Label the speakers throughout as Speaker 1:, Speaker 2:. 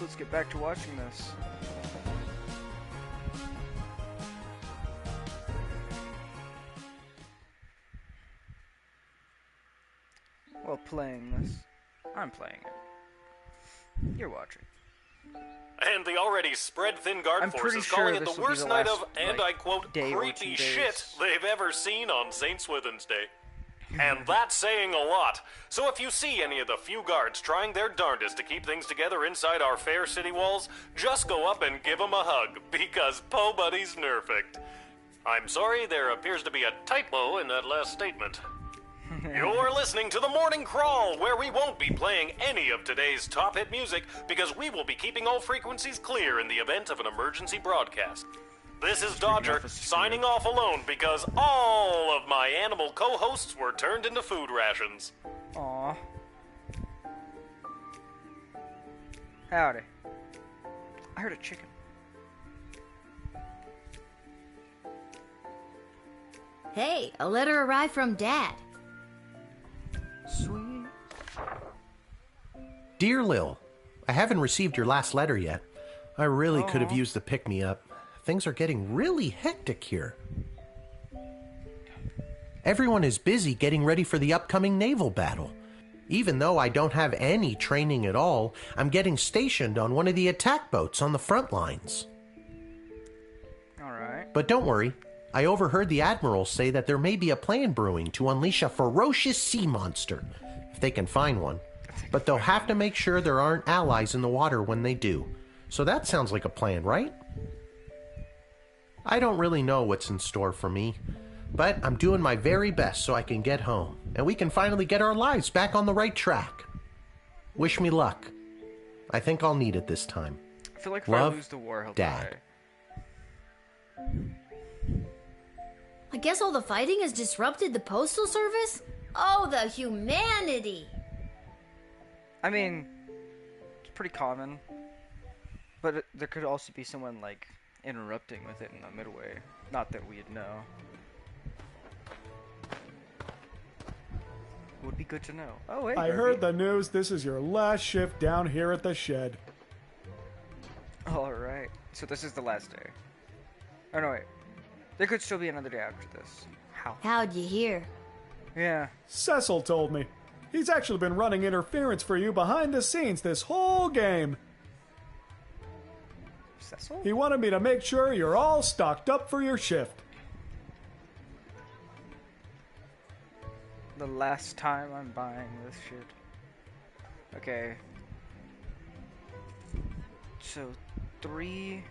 Speaker 1: Let's get back to watching this. Well, playing this. I'm playing it. You're watching.
Speaker 2: And the already spread-thin guard
Speaker 1: I'm
Speaker 2: force
Speaker 1: pretty
Speaker 2: is
Speaker 1: sure
Speaker 2: calling it
Speaker 1: this
Speaker 2: the
Speaker 1: will be
Speaker 2: worst
Speaker 1: the
Speaker 2: night
Speaker 1: last,
Speaker 2: of, and I quote,
Speaker 1: day or 2
Speaker 2: creepy
Speaker 1: days.
Speaker 2: shit they've ever seen on St. Swithin's Day. And that's saying a lot. So if you see any of the few guards trying their darndest to keep things together inside our fair city walls, just go up and give them a hug, because Po Buddy's nerfect. I'm sorry, there appears to be a typo in that last statement. You're listening to The Morning Crawl, where we won't be playing any of today's top hit music because we will be keeping all frequencies clear in the event of an emergency broadcast. This is Dodger, signing off alone because all of my animal co-hosts were turned into food rations.
Speaker 1: Aww. Howdy. I heard a chicken.
Speaker 3: Hey, a letter arrived from Dad.
Speaker 1: Sweet.
Speaker 4: Dear Lil, I haven't received your last letter yet. I really could have used the pick-me-up. Things are getting really hectic here. Everyone is busy getting ready for the upcoming naval battle. Even though I don't have any training at all, I'm getting stationed on one of the attack boats on the front lines.
Speaker 1: Alright.
Speaker 4: But don't worry, I overheard the Admiral say that there may be a plan brewing to unleash a ferocious sea monster, if they can find one. But they'll have to make sure there aren't allies in the water when they do. So that sounds like a plan, right? I don't really know what's in store for me, but I'm doing my very best so I can get home, and we can finally get our lives back on the right track. Wish me luck. I think I'll need it this time.
Speaker 1: I feel like if
Speaker 4: Love,
Speaker 1: I lose the war, he'll
Speaker 4: Dad.
Speaker 1: die.
Speaker 3: I guess all the fighting has disrupted the postal service? Oh, the humanity!
Speaker 1: I mean, it's pretty common. But there could also be someone, like, interrupting with it in the midway. Not that we'd know. Would be good to know. Oh, hey,
Speaker 5: I heard the news. This is your last shift down here at the shed.
Speaker 1: Alright. So this is the last day. Oh, no, wait. There could still be another day after this. How?
Speaker 3: How'd you hear?
Speaker 1: Yeah.
Speaker 5: Cecil told me. He's actually been running interference for you behind the scenes this whole game.
Speaker 1: Cecil?
Speaker 5: He wanted me to make sure you're all stocked up for your shift.
Speaker 1: The last time I'm buying this shit. Okay. So, 3,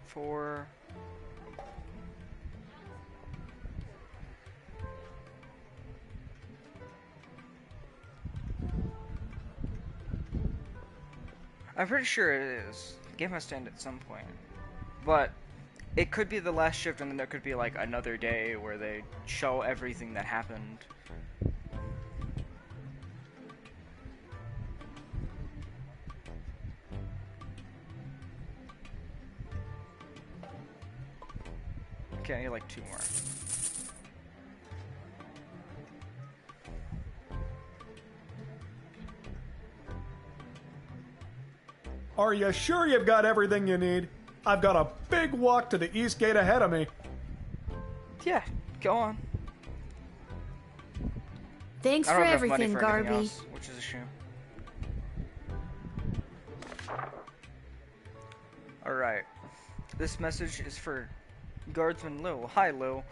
Speaker 1: 4... I'm pretty sure it is. The game must end at some point. But it could be the last shift, and then there could be like another day where they show everything that happened. Okay, I need like 2 more.
Speaker 5: Are you sure you've got everything you need? I've got a big walk to the east gate ahead of me.
Speaker 1: Yeah, go on.
Speaker 3: Thanks
Speaker 1: I
Speaker 3: for
Speaker 1: don't have enough money
Speaker 3: everything,
Speaker 1: for anything
Speaker 3: Garby.
Speaker 1: else, which is a shame. Alright. This message is for Guardsman Lil. Hi, Lil.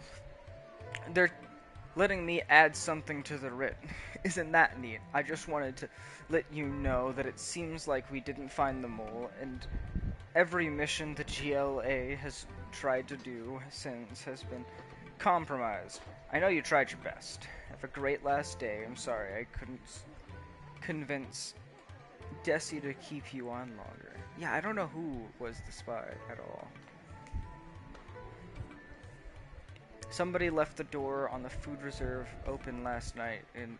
Speaker 1: They're letting me add something to the writ. Isn't that neat? I just wanted to let you know that it seems like we didn't find the mole, and every mission the GLA has tried to do since has been compromised. I know you tried your best. Have a great last day. I'm sorry I couldn't convince Desi to keep you on longer. Yeah, I don't know who was the spy at all. Somebody left the door on the food reserve open last night, and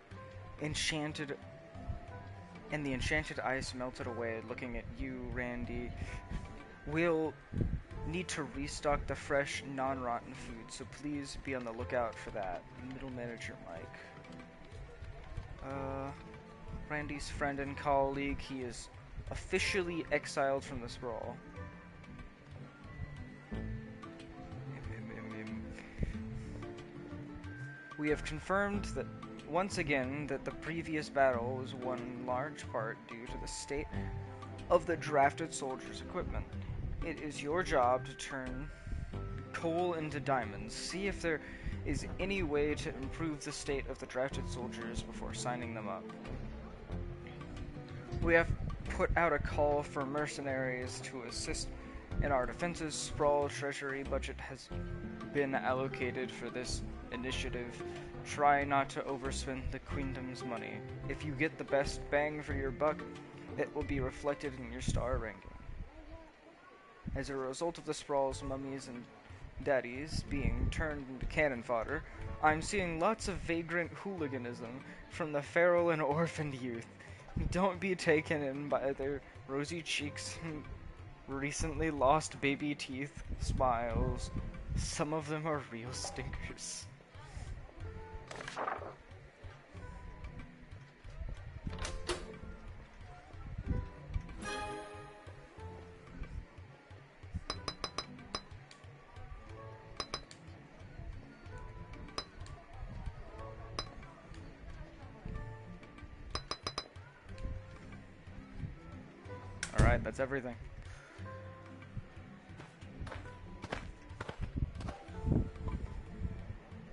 Speaker 1: the enchanted ice melted away. Looking at you, Randy. We'll need to restock the fresh, non-rotten food, so please be on the lookout for that. Middle manager Mike. Randy's friend and colleague. He is officially exiled from the sprawl. We have confirmed that once again that the previous battle was won in large part due to the state of the drafted soldiers' equipment. It is your job to turn coal into diamonds. See if there is any way to improve the state of the drafted soldiers before signing them up. We have put out a call for mercenaries to assist in our defenses. Sprawl treasury budget has been allocated for this initiative. Try not to overspend the Queendom's money. If you get the best bang for your buck, it will be reflected in your star ranking. As a result of the Sprawl's mummies and daddies being turned into cannon fodder, I'm seeing lots of vagrant hooliganism from the feral and orphaned youth. Don't be taken in by their rosy cheeks and recently lost baby teeth smiles. Some of them are real stinkers. Alright, that's everything.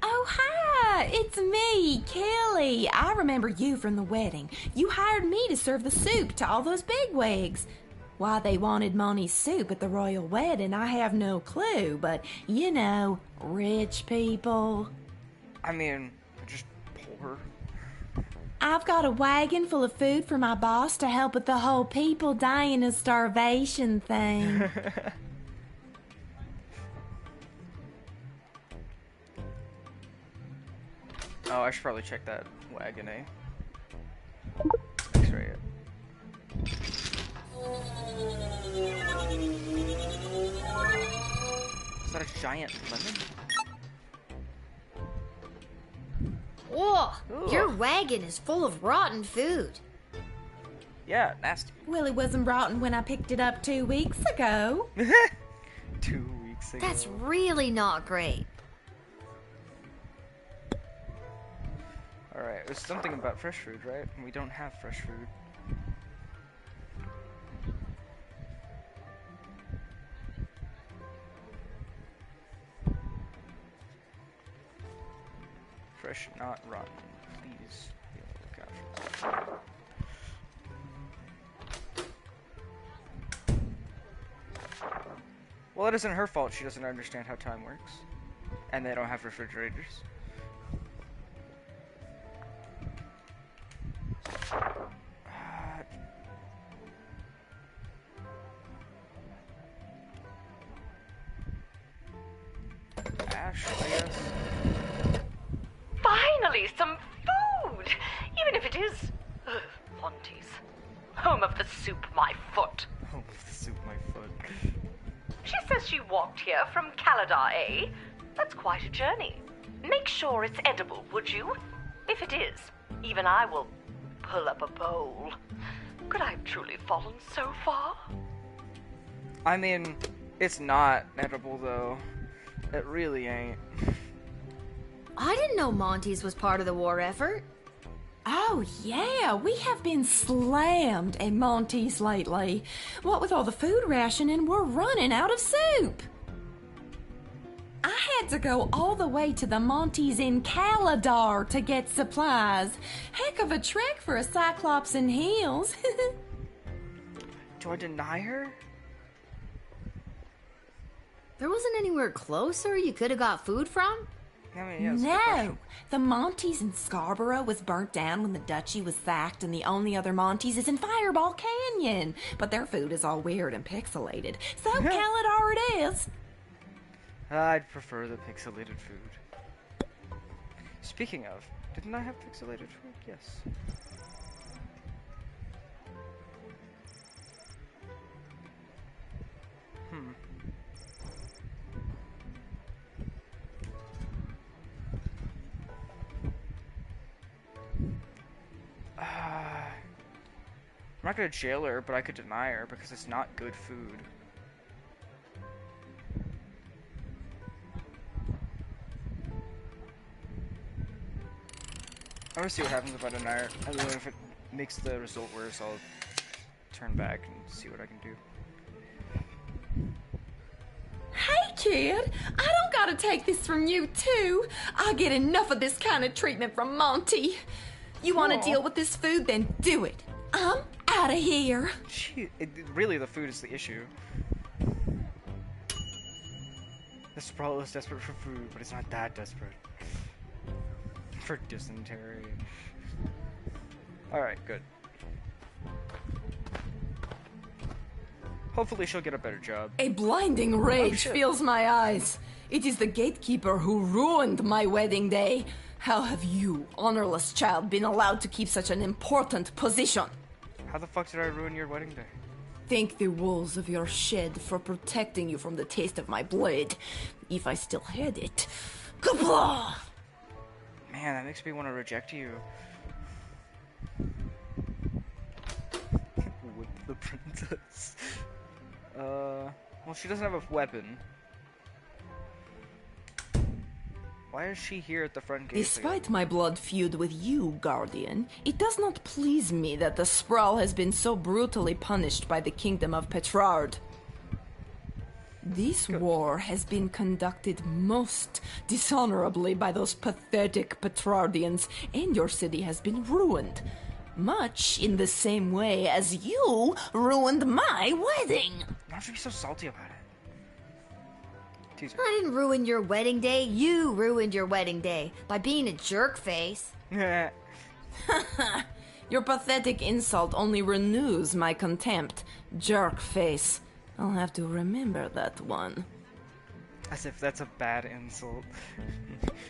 Speaker 6: Oh, hi! It's me, Kelly. I remember you from the wedding. You hired me to serve the soup to all those bigwigs. Why they wanted Monty's soup at the royal wedding, I have no clue, but you know, rich people.
Speaker 1: I mean, just poor.
Speaker 6: I've got a wagon full of food for my boss to help with the whole people dying of starvation thing.
Speaker 1: Oh, I should probably check that wagon, eh? X-ray it. Is that a giant lemon?
Speaker 3: Whoa!
Speaker 1: Ugh.
Speaker 3: Your wagon is full of rotten food.
Speaker 1: Yeah, nasty.
Speaker 6: Well, it wasn't rotten when I picked it up 2 weeks ago.
Speaker 1: 2 weeks ago.
Speaker 3: That's really not great.
Speaker 1: Alright, there's something about fresh food, right? We don't have fresh food. Fresh, not rotten. Please be on the lookout for that. Well, it isn't her fault she doesn't understand how time works. And they don't have refrigerators. Ash, I guess.
Speaker 7: Finally, some food! Even if it is Monty's. Home of the soup, my foot.
Speaker 1: Oh, the soup, my foot.
Speaker 7: She says she walked here from Caladar, eh? That's quite a journey. Make sure it's edible, would you? If it is, even I will pull up a bowl. Could I have truly fallen so far?
Speaker 1: I mean, it's not edible, though. It really ain't.
Speaker 3: I didn't know Monty's was part of the war effort.
Speaker 6: Oh, yeah, we have been slammed at Monty's lately. What with all the food rationing, we're running out of soup. I had to go all the way to the Monty's in Caladar to get supplies. Heck of a trek for a Cyclops in heels.
Speaker 1: Do I deny her?
Speaker 3: There wasn't anywhere closer you could have got food from?
Speaker 1: I mean, yeah, that's a good
Speaker 6: No,
Speaker 1: question.
Speaker 6: the Monty's in Scarborough was burnt down when the duchy was sacked, and the only other Monty's is in Fireball Canyon. But their food is all weird and pixelated, so Caladar it is.
Speaker 1: I'd prefer the pixelated food. Speaking of, didn't I have pixelated food? Yes. not gonna jail her, but I could deny her because it's not good food. I'm gonna see what happens if I deny her. And then if it makes the result worse, I'll turn back and see what I can do.
Speaker 6: Hey, kid, I don't gotta take this from you, too. I get enough of this kind of treatment from Monty. You want to
Speaker 1: Aw.
Speaker 6: deal with this food, then do it. I'm out of here.
Speaker 1: Really, the food is the issue. The sprawl is desperate for food, but it's not that desperate. For dysentery. Alright, good. Hopefully she'll get a better job.
Speaker 6: A blinding rage
Speaker 1: shit.
Speaker 6: fills my eyes. It is the gatekeeper who ruined my wedding day. How have you, honorless child, been allowed to keep such an important position?
Speaker 1: How the fuck did I ruin your wedding day?
Speaker 6: Thank the walls of your shed for protecting you from the taste of my blade. If I still had it. Kapla!
Speaker 1: Man, that makes me want to reject you. With the princess. Well, she doesn't have a weapon. Why is she here at the front gate?
Speaker 6: Despite my blood feud with you, Guardian, it does not please me that the Sprawl has been so brutally punished by the Kingdom of Petrard. This war has been conducted most dishonorably by those pathetic Petrardians, and your city has been ruined. Much in the same way as you ruined my wedding.
Speaker 1: Why don't you be so salty about it? Teaser.
Speaker 3: I didn't ruin your wedding day. You ruined your wedding day by being a jerk face.
Speaker 6: Your pathetic insult only renews my contempt. Jerk face. I'll have to remember that one.
Speaker 1: As if that's a bad insult.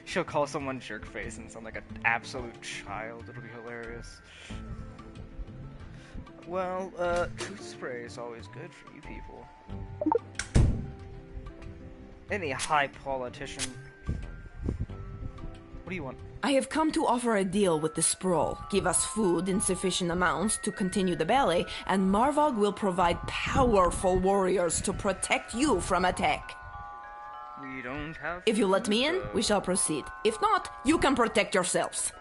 Speaker 1: She'll call someone jerk face and sound like an absolute child. It'll be hilarious. Well, truth spray is always good for you people. Any high politician. What do you want?
Speaker 6: I have come to offer a deal with the Sprawl. Give us food in sufficient amounts to continue the ballet, and Marvog will provide powerful warriors to protect you from attack.
Speaker 1: We don't have.
Speaker 6: If you let me in,
Speaker 1: food,
Speaker 6: we shall proceed. If not, you can protect yourselves.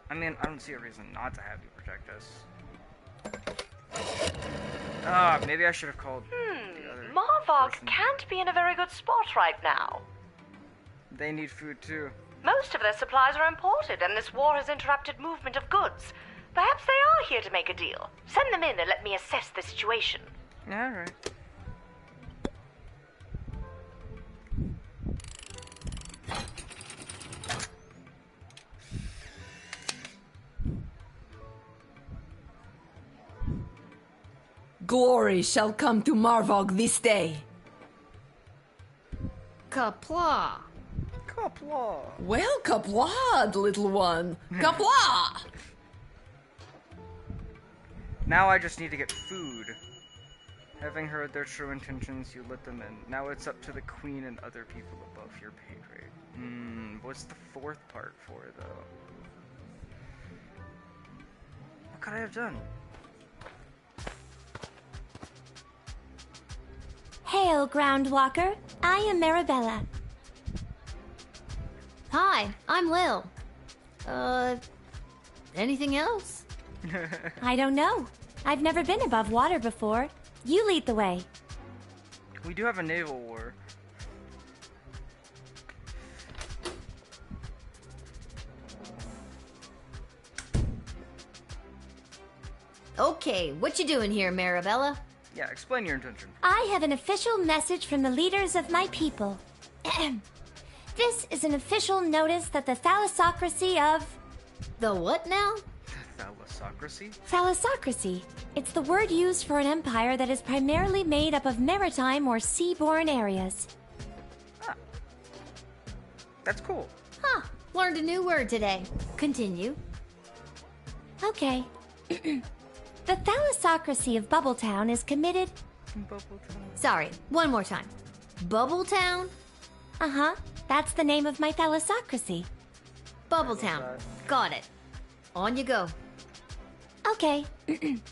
Speaker 1: I mean, I don't see a reason not to have you protect us. Ah, maybe I should have called the other
Speaker 7: Marvog
Speaker 1: person.
Speaker 7: can't be in a very good spot right now.
Speaker 1: They need food too.
Speaker 7: Most of their supplies are imported, and this war has interrupted movement of goods. Perhaps they are here to make a deal. Send them in and let me assess the situation.
Speaker 1: Alright.
Speaker 6: Glory shall come to Marvog this day.
Speaker 3: Kapla.
Speaker 1: Kapla.
Speaker 6: Well, kaplad, little one. Kapla!
Speaker 1: Now I just need to get food. Having heard their true intentions, you let them in. Now it's up to the queen and other people above your pay grade. What's the fourth part for, though? What could I have done?
Speaker 8: Hail, Groundwalker. I am Marabella.
Speaker 3: Hi, I'm Lil. Anything else?
Speaker 8: I don't know. I've never been above water before. You lead the way.
Speaker 1: We do have a naval war.
Speaker 3: Okay, what you doing here, Marabella?
Speaker 1: Yeah, explain your intention.
Speaker 8: I have an official message from the leaders of my people. This is an official notice that the thalassocracy of...
Speaker 3: The what now?
Speaker 1: Thalassocracy?
Speaker 8: Thalassocracy. It's the word used for an empire that is primarily made up of maritime or seaborne areas.
Speaker 1: That's cool.
Speaker 3: Huh, learned a new word today. Continue.
Speaker 8: Okay. The thalassocracy of Bubbletown is committed...
Speaker 3: Sorry, one more time. Bubbletown?
Speaker 8: Uh-huh. That's the name of my thalassocracy.
Speaker 3: Bubbletown. Got it. On you go.
Speaker 8: Okay.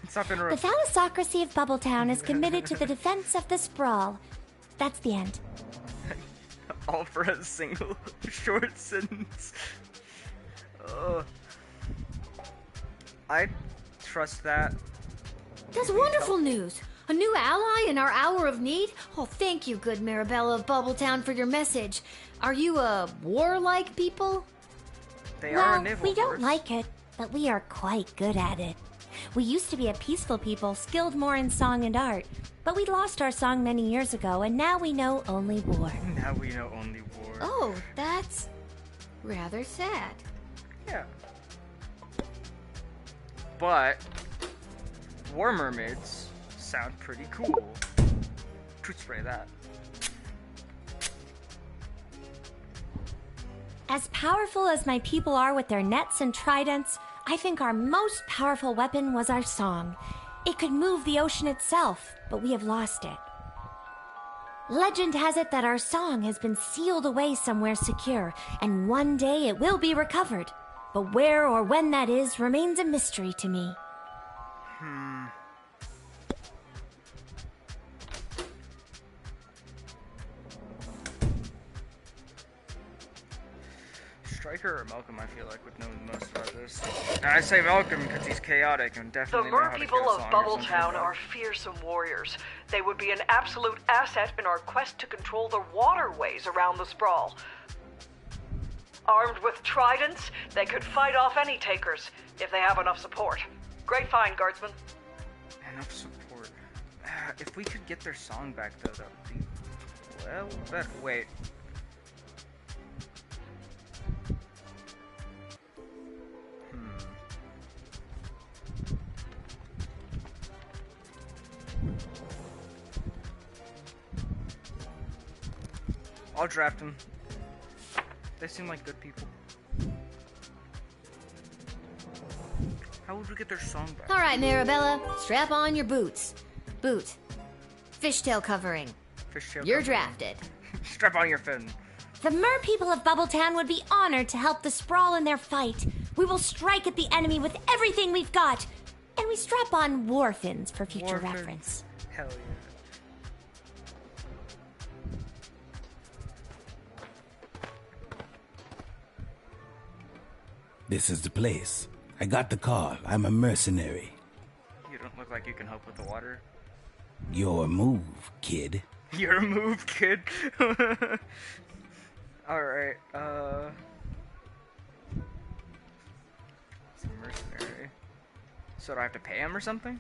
Speaker 1: Stop
Speaker 8: The
Speaker 1: interrupting.
Speaker 8: thalassocracy of Bubbletown is committed to the defense of the sprawl. That's the end.
Speaker 1: All for a single short sentence. I trust that.
Speaker 3: That's wonderful news. A new ally in our hour of need? Oh, thank you, good Marabella of Bubbletown, for your message. Are you a warlike people?
Speaker 1: They are a
Speaker 8: Well,
Speaker 1: naval
Speaker 8: we don't
Speaker 1: force.
Speaker 8: like it, but we are quite good at it. We used to be a peaceful people, skilled more in song and art. But we lost our song many years ago, and now we know only war.
Speaker 1: Now we know only war.
Speaker 3: Oh, that's rather sad.
Speaker 1: Yeah. But war mermaids sound pretty cool. Truth spray that.
Speaker 8: As powerful as my people are with their nets and tridents, I think our most powerful weapon was our song. It could move the ocean itself, but we have lost it. Legend has it that our song has been sealed away somewhere secure, and one day it will be recovered. But where or when that is remains a mystery to me.
Speaker 1: Striker or Malcolm, I feel like, would know the most about this. And I say Malcolm because he's chaotic and
Speaker 7: The
Speaker 1: definitely know
Speaker 7: mer
Speaker 1: how to
Speaker 7: people
Speaker 1: get a
Speaker 7: of
Speaker 1: song or something
Speaker 7: Bubbletown
Speaker 1: about
Speaker 7: are fearsome warriors. They would be an absolute asset in our quest to control the waterways around the sprawl. Armed with tridents, they could fight off any takers if they have enough support. Great find, guardsman.
Speaker 1: enough support. If we could get their song back, though, that would be well better. Wait. I'll draft them. They seem like good people. How would we get their song back?
Speaker 3: All right, Marabella, strap on your boots. Boot. Fishtail covering.
Speaker 1: Fishtail
Speaker 3: You're
Speaker 1: cover.
Speaker 3: drafted.
Speaker 1: Strap on your fin.
Speaker 8: The mer people of Bubbletown would be honored to help the Sprawl in their fight. We will strike at the enemy with everything we've got. And we strap on war fins for future
Speaker 1: War fins.
Speaker 8: reference.
Speaker 1: Hell yeah.
Speaker 9: This is the place. I got the call. I'm a mercenary.
Speaker 1: You don't look like you can help with the water.
Speaker 9: Your move, kid.
Speaker 1: Your move, kid. Alright, it's a mercenary. So do I have to pay him or something?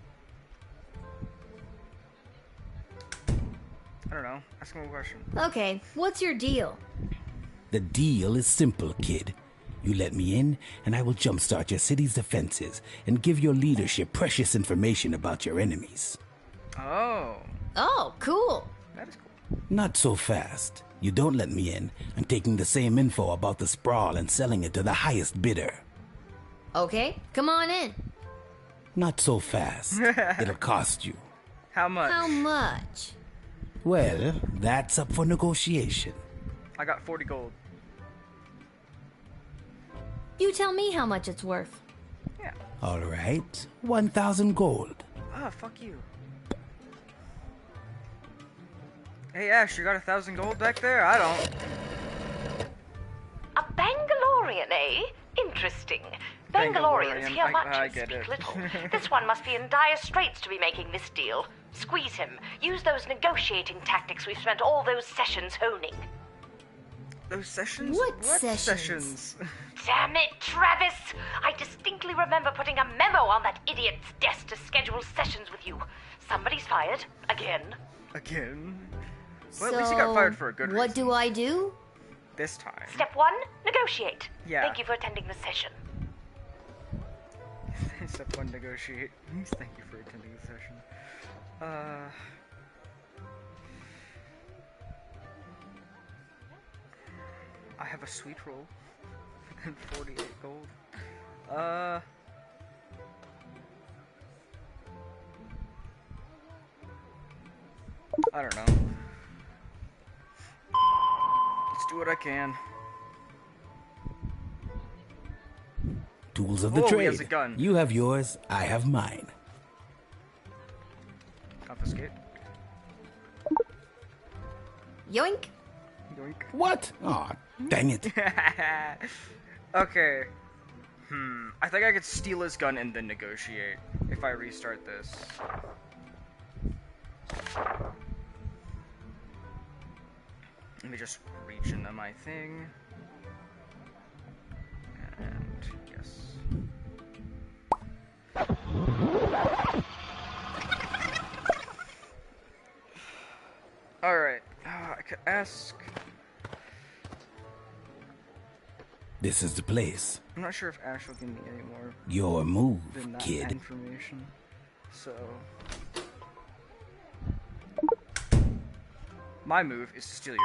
Speaker 1: I don't know. Ask him a question.
Speaker 3: Okay, what's your deal?
Speaker 9: The deal is simple, kid. You let me in, and I will jumpstart your city's defenses and give your leadership precious information about your enemies.
Speaker 1: Oh,
Speaker 3: Oh, cool.
Speaker 1: that is cool.
Speaker 9: Not so fast. You don't let me in, I'm taking the same info about the sprawl and selling it to the highest bidder.
Speaker 3: Okay, come on in.
Speaker 9: Not so fast. It'll cost you.
Speaker 1: How much?
Speaker 3: How much?
Speaker 9: Well, that's up for negotiation.
Speaker 1: I got 40 gold.
Speaker 3: You tell me how much it's worth.
Speaker 1: Yeah.
Speaker 9: All right, 1,000 gold.
Speaker 1: Ah, fuck you. Hey Ash, you got 1,000 gold back there? I don't.
Speaker 7: A Bangalorian, eh? Interesting. Bangalorians
Speaker 1: Bangalorian,
Speaker 7: hear much
Speaker 1: I
Speaker 7: and
Speaker 1: get
Speaker 7: speak
Speaker 1: it.
Speaker 7: little. This one must be in dire straits to be making this deal. Squeeze him. Use those negotiating tactics we've spent all those sessions honing.
Speaker 1: Those sessions?
Speaker 3: What
Speaker 1: sessions?
Speaker 3: sessions?
Speaker 7: Damn it, Travis! I distinctly remember putting a memo on that idiot's desk to schedule sessions with you. Somebody's fired. Again.
Speaker 1: Again? Well, at least he got fired for a good
Speaker 3: what
Speaker 1: reason.
Speaker 3: do I do?
Speaker 1: This time.
Speaker 7: Step 1, negotiate.
Speaker 1: Yeah.
Speaker 7: Thank you for attending the session.
Speaker 1: Step 1, negotiate. Thank you for attending the session. I have a sweet roll and 48 gold. I don't know. Let's do what I can.
Speaker 9: To Tools of the
Speaker 1: Whoa, he
Speaker 9: trade.
Speaker 1: has a gun.
Speaker 9: You have yours, I have mine.
Speaker 1: Confiscate.
Speaker 3: Yoink.
Speaker 1: Yoink.
Speaker 9: What? Aw, dang it.
Speaker 1: Okay. I think I could steal his gun and then negotiate if I restart this. Let me just reach into my thing. And yes. Alright. I could ask.
Speaker 9: This is the place.
Speaker 1: I'm not sure if Ash will give me any more
Speaker 9: Your move,
Speaker 1: than that
Speaker 9: kid.
Speaker 1: information. So. My move is to steal your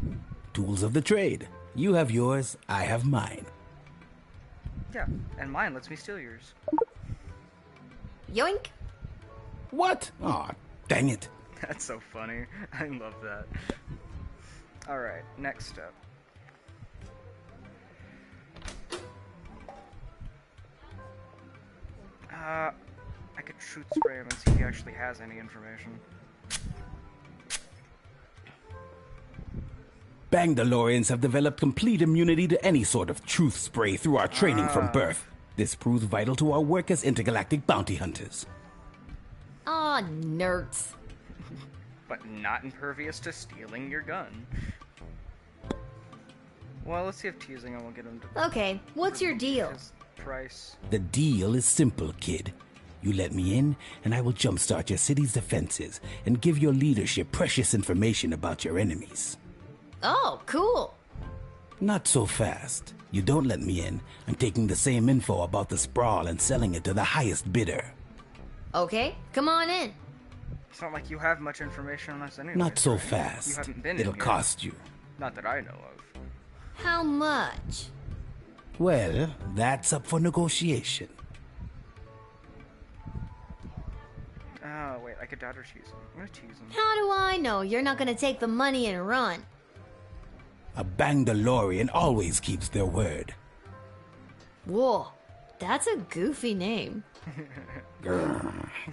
Speaker 1: gun.
Speaker 9: Tools of the trade. You have yours, I have mine.
Speaker 1: Yeah, and mine lets me steal yours.
Speaker 3: Yoink.
Speaker 9: What? Aw, dang it.
Speaker 1: That's so funny. I love that. Alright, next step. I could truth spray him and see if he actually has any information.
Speaker 9: Bangdalorians have developed complete immunity to any sort of truth spray through our training from birth. This proves vital to our work as intergalactic bounty hunters.
Speaker 3: Aw, nerds.
Speaker 1: But not impervious to stealing your gun. Well, let's see if teasing him will get him to...
Speaker 3: Okay, what's your deal?
Speaker 1: his price.
Speaker 9: The deal is simple, kid. You let me in, and I will jumpstart your city's defenses and give your leadership precious information about your enemies.
Speaker 3: Oh, cool.
Speaker 9: Not so fast. You don't let me in, I'm taking the same info about the sprawl and selling it to the highest bidder.
Speaker 3: Okay, come on in.
Speaker 1: It's not like you have much information on us anyway.
Speaker 9: Not so
Speaker 1: right?
Speaker 9: fast.
Speaker 1: You haven't been
Speaker 9: It'll
Speaker 1: in here.
Speaker 9: cost you.
Speaker 1: Not that I know of.
Speaker 3: How much?
Speaker 9: Well, that's up for negotiation.
Speaker 1: Oh, wait, I could doubt or tease him. I'm gonna tease him.
Speaker 3: How do I know you're not gonna take the money and run?
Speaker 9: A Bangdalorian always keeps their word.
Speaker 3: Whoa, that's a goofy name.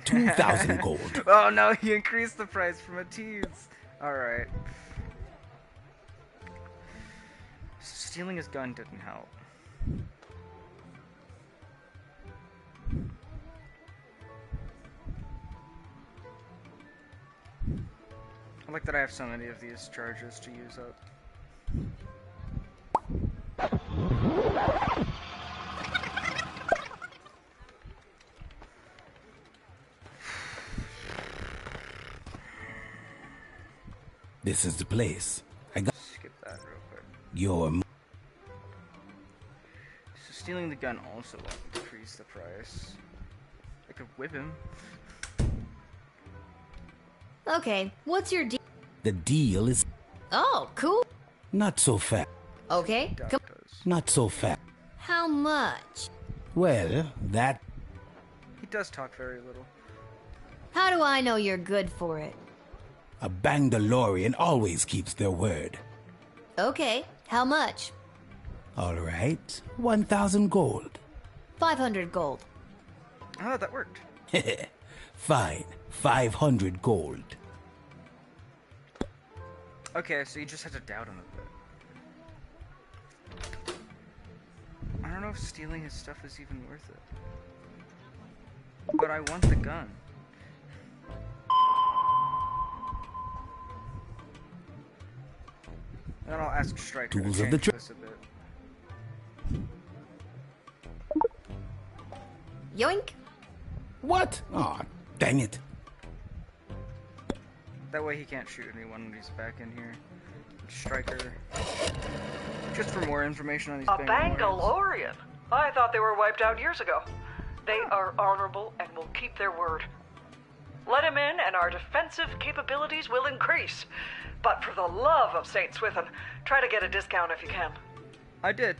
Speaker 9: 2,000 gold.
Speaker 1: Oh no, he increased the price from a tease. Alright. Stealing his gun didn't help. I like that I have so many of these charges to use up.
Speaker 9: This is the place. I got
Speaker 1: Skip that real quick.
Speaker 9: your...
Speaker 1: So stealing the gun also will increase the price. I could whip him.
Speaker 3: Okay, what's your deal?
Speaker 9: The deal is
Speaker 3: Oh, cool.
Speaker 9: not so fast.
Speaker 3: Okay,
Speaker 1: That
Speaker 3: come.
Speaker 1: does.
Speaker 9: Not so fast.
Speaker 3: How much?
Speaker 9: Well, that...
Speaker 1: He does talk very little.
Speaker 3: How do I know you're good for it?
Speaker 9: A Bangdalorian always keeps their word.
Speaker 3: Okay, how much?
Speaker 9: All right, 1,000 gold.
Speaker 3: 500 gold.
Speaker 1: Oh, that worked.
Speaker 9: Fine, 500 gold.
Speaker 1: Okay, so you just had to doubt him a bit. I don't know if stealing his stuff is even worth it. But I want the gun. Then I'll ask Striker
Speaker 9: Tools
Speaker 1: to
Speaker 9: of the
Speaker 1: change this a bit.
Speaker 3: Yoink.
Speaker 9: What? Aw, dang it.
Speaker 1: That way he can't shoot anyone when he's back in here. Striker. Just for more information on these
Speaker 7: A
Speaker 1: Bangaloreans.
Speaker 7: Bangalorean? I thought they were wiped out years ago. They are honorable and will keep their word. Let him in and our defensive capabilities will increase. But for the love of St. Swithin, try to get a discount if you can.
Speaker 1: I did.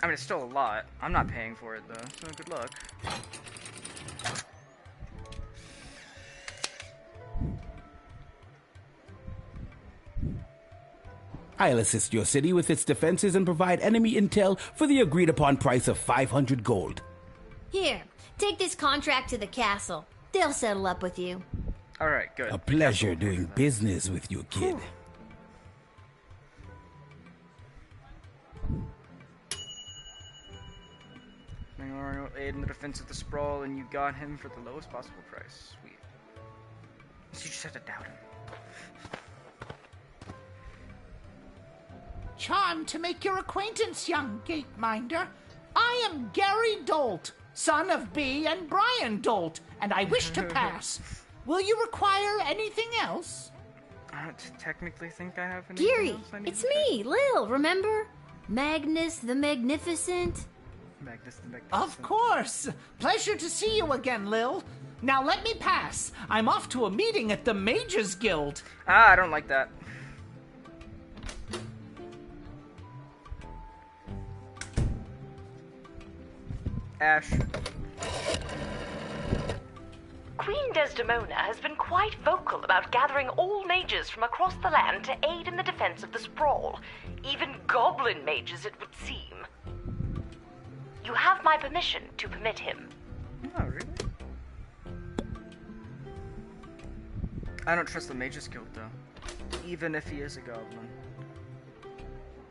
Speaker 1: I mean, it's still a lot. I'm not paying for it, though, so good luck.
Speaker 9: I'll assist your city with its defenses and provide enemy intel for the agreed upon price of 500 gold.
Speaker 3: Here, take this contract to the castle. They'll settle up with you.
Speaker 1: Alright, good.
Speaker 9: A pleasure doing business with you, kid.
Speaker 1: Will aid in the defense of the sprawl, and you got him for the lowest possible price. Sweet. So you just have to doubt him.
Speaker 10: Charmed to make your acquaintance, young gateminder. I am Gary Dolt, son of Bee and Brian Dolt, and I wish to pass. Will you require anything else?
Speaker 1: I don't technically think I have anything
Speaker 3: Geary,
Speaker 1: else I need
Speaker 3: it's
Speaker 1: to check.
Speaker 3: me, Lil, remember? Magnus the Magnificent.
Speaker 1: Magnus the Magnificent.
Speaker 10: Of course. Pleasure to see you again, Lil. Now let me pass. I'm off to a meeting at the Mages Guild.
Speaker 1: Ah, I don't like that. Ash.
Speaker 7: Queen Desdemona has been quite vocal about gathering all mages from across the land to aid in the defense of the sprawl. Even goblin mages, it would seem. You have my permission to permit him.
Speaker 1: Oh, really? I don't trust the Mages Guild, though. Even if he is a goblin.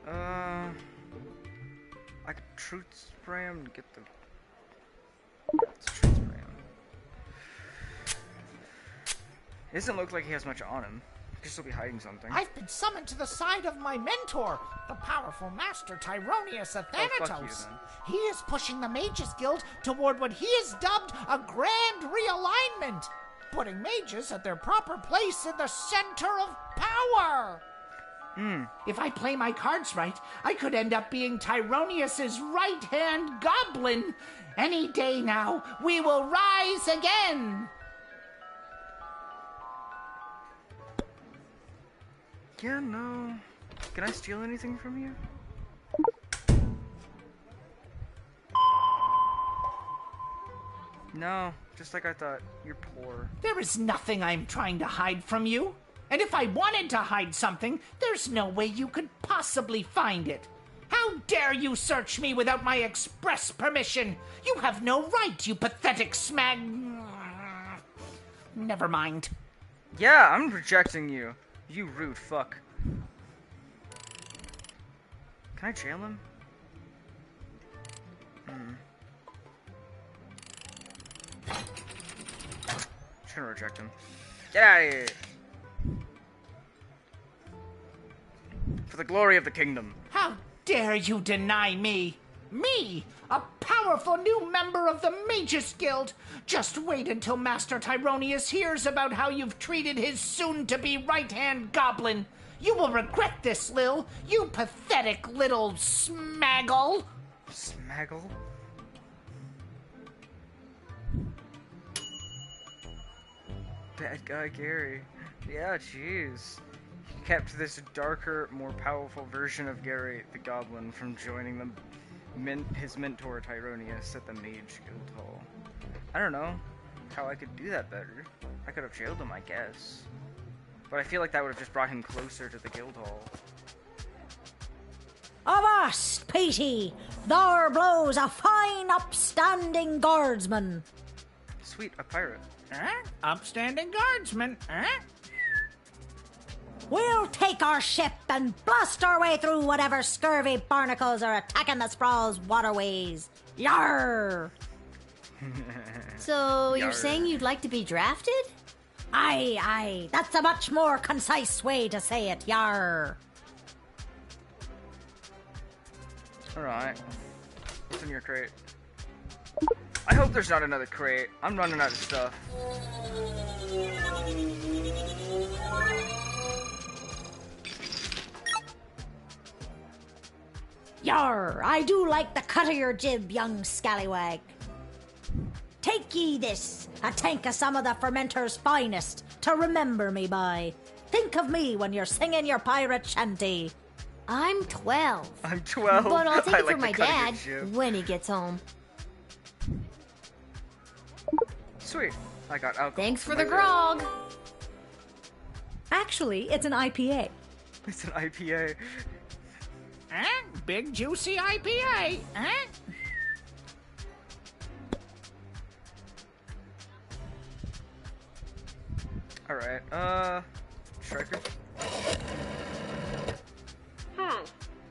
Speaker 1: I could truth spray him and get the... Let's truth spray him. It doesn't look like he has much on him. He could still be hiding something.
Speaker 10: I've been summoned to the side of my mentor, the powerful master Tyronius of
Speaker 1: Oh, fuck
Speaker 10: Thanatos.
Speaker 1: you, then.
Speaker 10: He is pushing the Mages Guild toward what he has dubbed a grand realignment, putting mages at their proper place in the center of power. If I play my cards right, I could end up being Tyronius's right-hand goblin. Any day now, we will rise again.
Speaker 1: Yeah, no. Can I steal anything from you? No, just like I thought. You're poor.
Speaker 10: There is nothing I'm trying to hide from you. And if I wanted to hide something, there's no way you could possibly find it. How dare you search me without my express permission? You have no right, you pathetic smag... Never mind.
Speaker 1: Yeah, I'm rejecting you. You rude fuck. Can I jail him? Just gonna reject him. Get out of here! For the glory of the kingdom.
Speaker 10: How dare you deny me? Me, a powerful new member of the Mages Guild. Just wait until Master Tyronius hears about how you've treated his soon-to-be right-hand goblin. You will regret this, Lil, you pathetic little smaggle.
Speaker 1: Smaggle? Bad guy Gary. Yeah, jeez. He kept this darker, more powerful version of Gary the Goblin from joining his mentor Tyronius at the Mage Guild Hall. I don't know how I could do that better. I could have jailed him, I guess. But I feel like that would have just brought him closer to the guild hall.
Speaker 11: Avast, Petey! There blows a fine, upstanding guardsman.
Speaker 1: Sweet, a pirate.
Speaker 10: Upstanding guardsman,
Speaker 11: We'll take our ship and blast our way through whatever scurvy barnacles are attacking the sprawl's waterways. Yarr!
Speaker 3: So, you're
Speaker 1: Yarr.
Speaker 3: saying you'd like to be drafted?
Speaker 11: Aye, that's a much more concise way to say it, yarr.
Speaker 1: Alright. What's in your crate? I hope there's not another crate. I'm running out of stuff.
Speaker 11: Yarr, I do like the cut of your jib, young scallywag. Take ye this, a tank of some of the fermenter's finest, to remember me by. Think of me when you're singing your pirate shanty.
Speaker 3: I'm 12.
Speaker 1: I'm 12.
Speaker 3: But I'll take
Speaker 1: I
Speaker 3: it
Speaker 1: like
Speaker 3: from
Speaker 1: the
Speaker 3: my
Speaker 1: cut of your
Speaker 3: dad
Speaker 1: jib.
Speaker 3: when he gets home.
Speaker 1: Sweet. I got alcohol.
Speaker 3: Thanks for
Speaker 1: my
Speaker 3: the
Speaker 1: bad.
Speaker 3: grog.
Speaker 12: Actually, it's an IPA.
Speaker 1: It's an IPA.
Speaker 10: Big juicy IPA,
Speaker 1: Alright, Striker?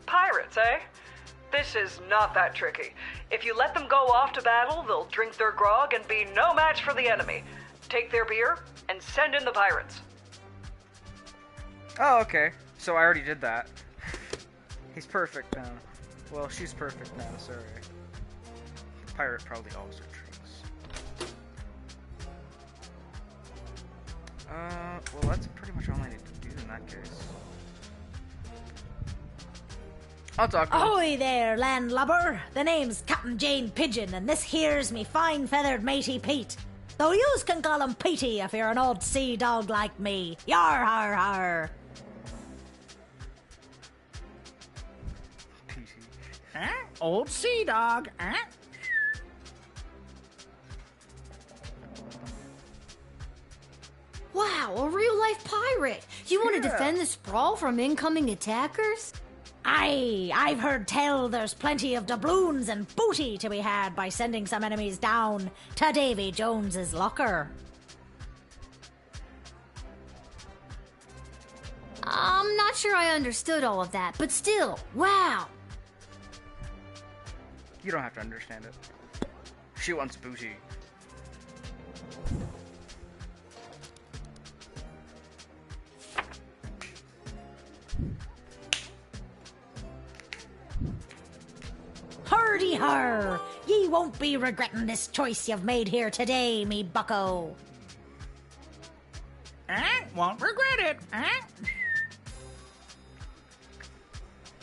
Speaker 7: Pirates, eh? This is not that tricky. If you let them go off to battle, they'll drink their grog and be no match for the enemy. Take their beer and send in the pirates.
Speaker 1: Oh, okay. So I already did that. He's perfect now. Well, she's perfect now, sorry. The pirate probably also drinks. Well, that's pretty much all I need to do in that case. I'll talk to him.
Speaker 11: Ahoy there, landlubber. The name's Captain Jane Pigeon, and this here's me fine-feathered matey Pete. Though yous can call him Petey if you're an old sea dog like me. Yar har har.
Speaker 10: Old sea dog,
Speaker 3: Wow, a real-life pirate! You want to defend the sprawl from incoming attackers?
Speaker 11: Aye, I've heard tell there's plenty of doubloons and booty to be had by sending some enemies down to Davy Jones's locker.
Speaker 3: I'm not sure I understood all of that, but still, wow!
Speaker 1: You don't have to understand it. She wants booty.
Speaker 11: Hardy har! Ye won't be regretting this choice you've made here today, me bucko.
Speaker 10: Won't regret it,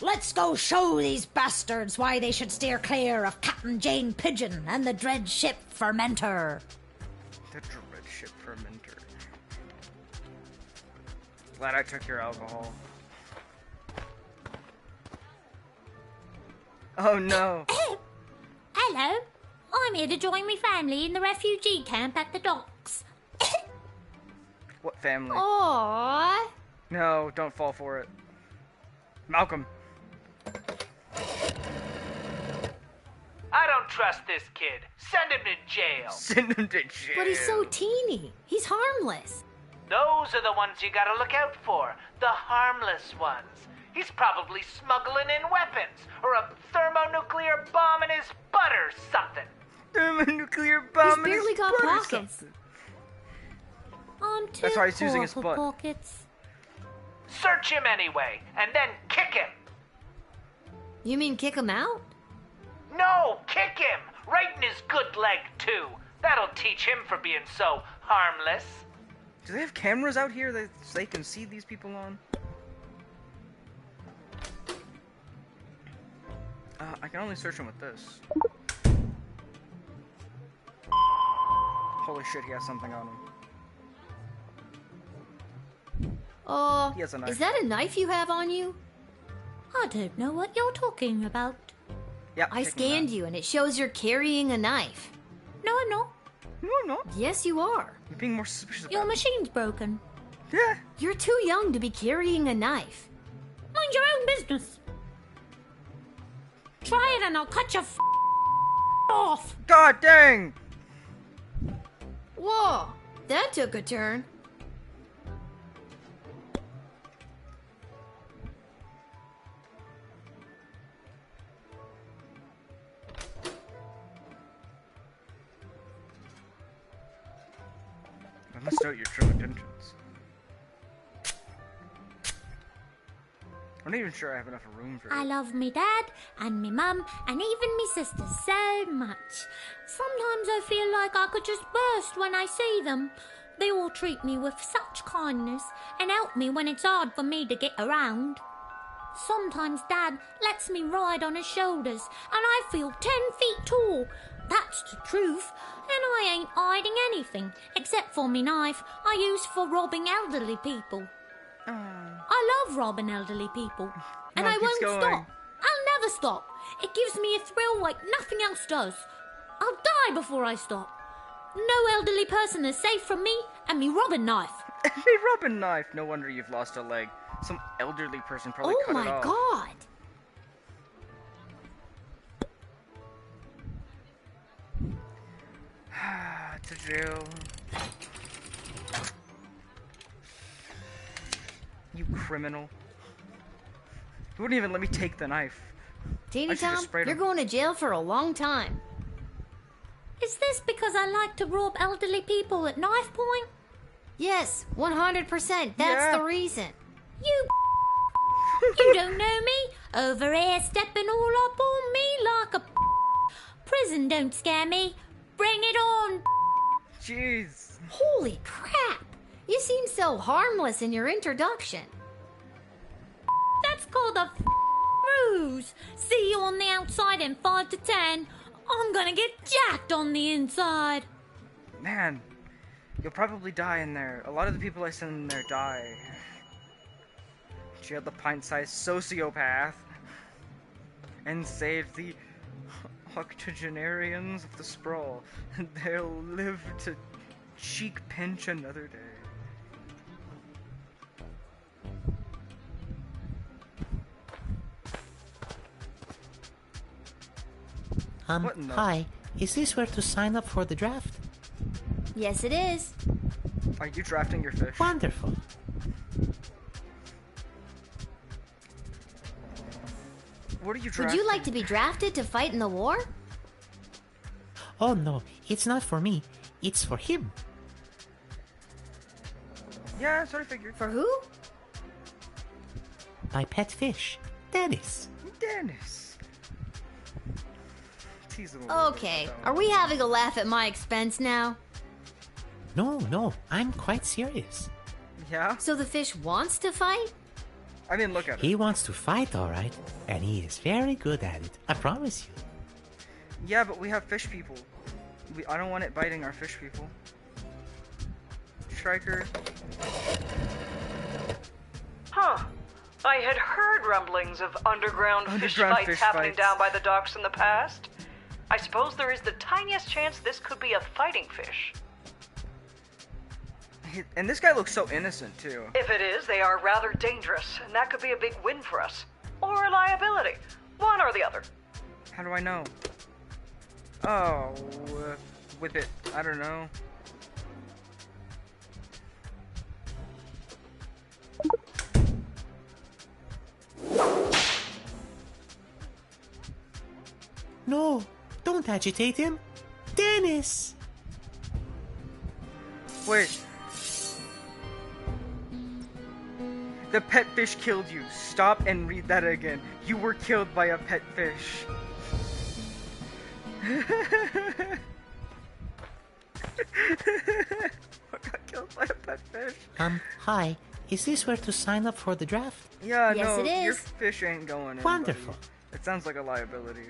Speaker 11: Let's go show these bastards why they should steer clear of Captain Jane Pigeon and the dread ship Fermenter.
Speaker 1: The dread ship Fermenter. Glad I took your alcohol. Oh no!
Speaker 8: Hello, I'm here to join my family in the refugee camp at the docks.
Speaker 1: What family?
Speaker 3: Aww.
Speaker 1: No, don't fall for it. Malcolm.
Speaker 12: I don't trust this kid. Send him to jail.
Speaker 1: Send him to jail.
Speaker 3: But he's so teeny. He's harmless.
Speaker 12: Those are the ones you gotta look out for. The harmless ones. He's probably smuggling in weapons, or a thermonuclear bomb in his butt or something.
Speaker 1: Thermonuclear bomb
Speaker 3: He's barely got pockets.
Speaker 1: Something.
Speaker 8: I'm too
Speaker 1: That's why he's
Speaker 8: poor
Speaker 1: using his
Speaker 8: for
Speaker 1: butt.
Speaker 8: pockets.
Speaker 12: Search him anyway, and then kick him.
Speaker 3: You mean kick him out?
Speaker 12: No, kick him! Right in his good leg, too. That'll teach him for being so harmless.
Speaker 1: Do they have cameras out here that they can see these people on? I can only search him with this. Holy shit, he has something on him. He has a knife.
Speaker 3: Is that a knife you have on you?
Speaker 8: I don't know what you're talking about.
Speaker 1: Yeah,
Speaker 3: I scanned you and it shows you're carrying a knife.
Speaker 8: No, I'm not.
Speaker 1: No, I'm not.
Speaker 3: Yes, you are.
Speaker 1: You're being more suspicious
Speaker 8: Your
Speaker 1: about it.
Speaker 8: machine's broken.
Speaker 1: Yeah.
Speaker 3: You're too young to be carrying a knife.
Speaker 8: Mind your own business. Try it and I'll cut your off.
Speaker 1: God dang!
Speaker 3: Whoa, that took a turn.
Speaker 1: I must note your true intentions. I'm not even sure I have enough room for
Speaker 8: I
Speaker 1: it.
Speaker 8: love me dad and me mum and even me sisters so much. Sometimes I feel like I could just burst when I see them. They all treat me with such kindness and help me when it's hard for me to get around. Sometimes Dad lets me ride on his shoulders and I feel 10 feet tall. That's the truth. And I ain't hiding anything except for me knife I use for robbing elderly people. I love robbing elderly people. And I won't stop. I'll never stop. It gives me a thrill like nothing else does. I'll die before I stop. No elderly person is safe from me and me robbing knife.
Speaker 1: Me robbing knife. No wonder you've lost a leg. Some elderly person probably
Speaker 3: Oh
Speaker 1: cut it
Speaker 3: my
Speaker 1: off.
Speaker 3: god!
Speaker 1: To jail. You criminal. You wouldn't even let me take the knife.
Speaker 3: Teeny
Speaker 1: I should've
Speaker 3: Tom,
Speaker 1: sprayed
Speaker 3: you're
Speaker 1: him.
Speaker 3: going to jail for a long time.
Speaker 8: Is this because I like to rob elderly people at knife point?
Speaker 3: Yes, 100%. That's
Speaker 1: Yeah.
Speaker 3: the reason.
Speaker 8: You You don't know me? Over here stepping all up on me like a prison don't scare me. Bring it on.
Speaker 1: Jeez.
Speaker 3: Holy crap! You seem so harmless in your introduction.
Speaker 8: That's called a ruse. See you on the outside in 5 to 10. I'm gonna get jacked on the inside.
Speaker 1: Man, you'll probably die in there. A lot of the people I send in there die. Jail the pint-sized sociopath. And save the octogenarians of the sprawl. And they'll live to cheek pinch another day. What in the-
Speaker 13: Hi. Is this where to sign up for the draft?
Speaker 3: Yes, it is.
Speaker 1: Are you drafting your fish?
Speaker 13: Wonderful.
Speaker 1: What are you
Speaker 3: Would
Speaker 1: drafting?
Speaker 3: you like to be drafted to fight in the war?
Speaker 13: Oh no, it's not for me. It's for him.
Speaker 1: Yeah, I sort of figured.
Speaker 3: For who?
Speaker 13: My pet fish, Dennis.
Speaker 1: Dennis. Tease him a little bit
Speaker 3: Okay,
Speaker 1: about that
Speaker 3: are
Speaker 1: one.
Speaker 3: we having a laugh at my expense now?
Speaker 13: No, I'm quite serious.
Speaker 1: Yeah?
Speaker 3: So the fish wants to fight?
Speaker 1: I mean, look at it.
Speaker 13: He wants to fight, all right, and he is very good at it. I promise you.
Speaker 1: Yeah, but we have fish people. I don't want it biting our fish people. Striker.
Speaker 7: Huh. I had heard rumblings of underground fish fights
Speaker 1: fish
Speaker 7: happening
Speaker 1: fights.
Speaker 7: down by the docks in the past. I suppose there is the tiniest chance this could be a fighting fish.
Speaker 1: And this guy looks so innocent, too.
Speaker 7: If it is, they are rather dangerous, and that could be a big win for us. Or a liability. One or the other.
Speaker 1: How do I know? Oh, whip it. I don't know.
Speaker 13: No, don't agitate him. Dennis!
Speaker 1: Wait. The pet fish killed you. Stop and read that again. You were killed by a pet fish. I got killed by a pet fish.
Speaker 13: Hi. Is this where to sign up for the draft?
Speaker 1: Yeah,
Speaker 3: Yes,
Speaker 1: no,
Speaker 3: it is.
Speaker 1: your fish ain't going in.
Speaker 13: Wonderful.
Speaker 1: buddy. It sounds like a liability.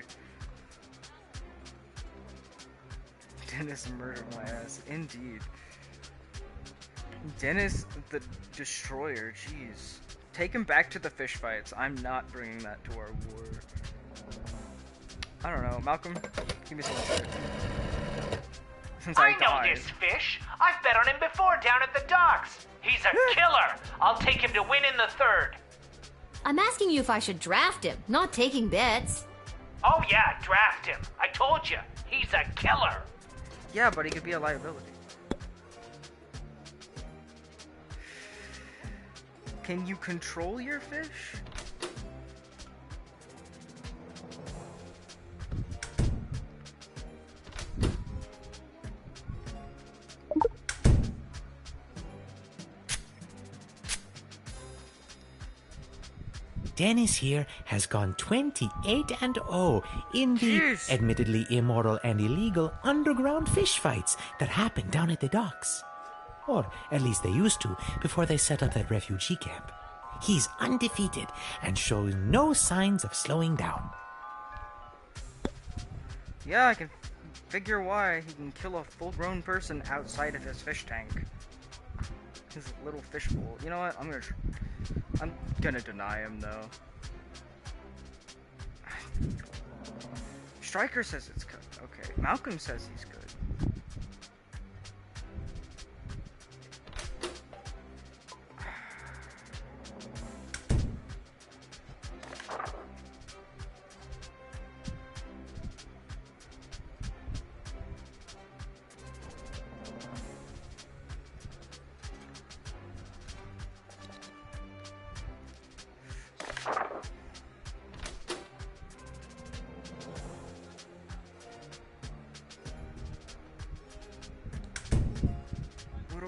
Speaker 1: Dennis murdered my ass. Indeed. Dennis the Destroyer, jeez. Take him back to the fish fights. I'm not bringing that to our war. I don't know. Malcolm, give me some insight. Since I
Speaker 12: know
Speaker 1: died.
Speaker 12: this fish. I've bet on him before down at the docks. He's a killer. I'll take him to win in the third.
Speaker 3: I'm asking you if I should draft him, not taking bets.
Speaker 12: Oh yeah, draft him. I told you, he's a killer.
Speaker 1: Yeah, but he could be a liability. Can you control your fish?
Speaker 13: Dennis here has gone 28-0 in the
Speaker 1: Jeez.
Speaker 13: admittedly immoral and illegal underground fish fights that happen down at the docks. Or at least they used to before they set up that refugee camp. He's undefeated and shows no signs of slowing down.
Speaker 1: Yeah, I can figure why he can kill a full-grown person outside of his fish tank. His little fish bowl. You know what? I'm gonna deny him though. Striker says it's good. Okay, Malcolm says he's good.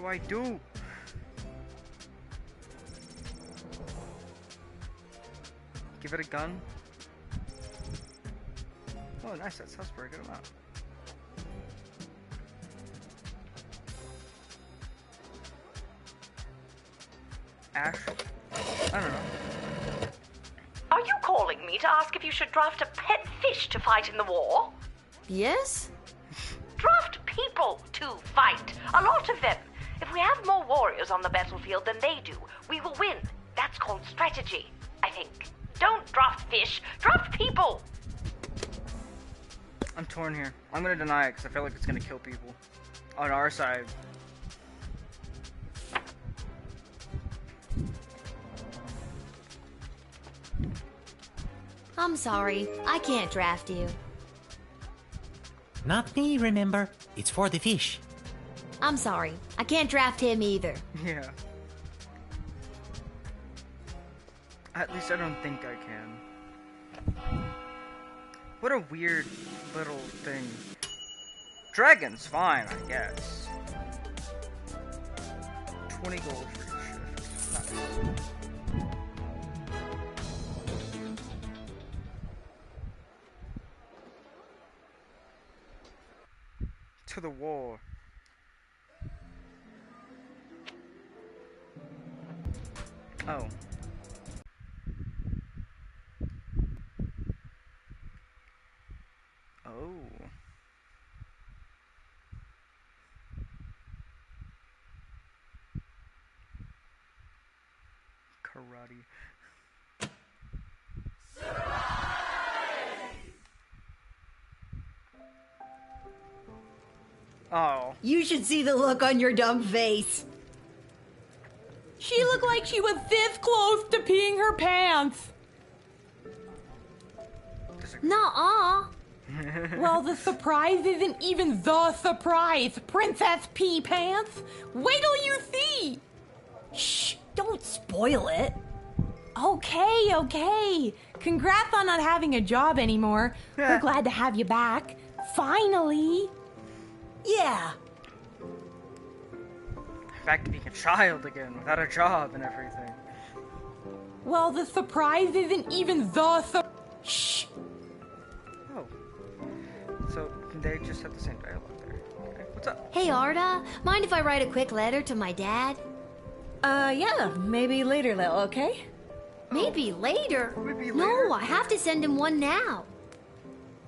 Speaker 1: do I do? Give it a gun. Oh, nice. That sounds pretty good amount. Ash? I don't know.
Speaker 7: Are you calling me to ask if you should draft a pet fish to fight in the war?
Speaker 3: Yes?
Speaker 7: Draft people to fight. A lot of them. If we have more warriors on the battlefield than they do, we will win. That's called strategy, I think. Don't draft fish. Draft people.
Speaker 1: I'm torn here. I'm gonna deny it because I feel like it's gonna kill people. On our side.
Speaker 3: I'm sorry. I can't draft you.
Speaker 13: Not me, remember? It's for the fish.
Speaker 3: I'm sorry. I can't draft him either.
Speaker 1: Yeah. At least I don't think I can. What a weird little thing. Dragon's fine, I guess. 20 gold for each shift. Nice. To the war. Oh. Oh. Karate. Oh.
Speaker 14: You should see the look on your dumb face.
Speaker 6: She looked like she was this close to peeing her pants.
Speaker 3: Nuh-uh.
Speaker 6: Well, the surprise isn't even the surprise, Princess Pea Pants. Wait till you see.
Speaker 14: Shh, don't spoil it.
Speaker 6: Okay. Congrats on not having a job anymore. We're glad to have you back. Finally.
Speaker 14: Yeah.
Speaker 1: Back to being a child again, without a job and everything.
Speaker 6: Well, the surprise isn't even the Shh.
Speaker 1: Oh. So, they just had the same dialogue there. Okay, what's up?
Speaker 3: Hey, Arda. Mind if I write a quick letter to my dad?
Speaker 14: Yeah, maybe later, Lil, okay?
Speaker 3: Maybe later?
Speaker 1: Maybe later?
Speaker 3: No, I have to send him one now.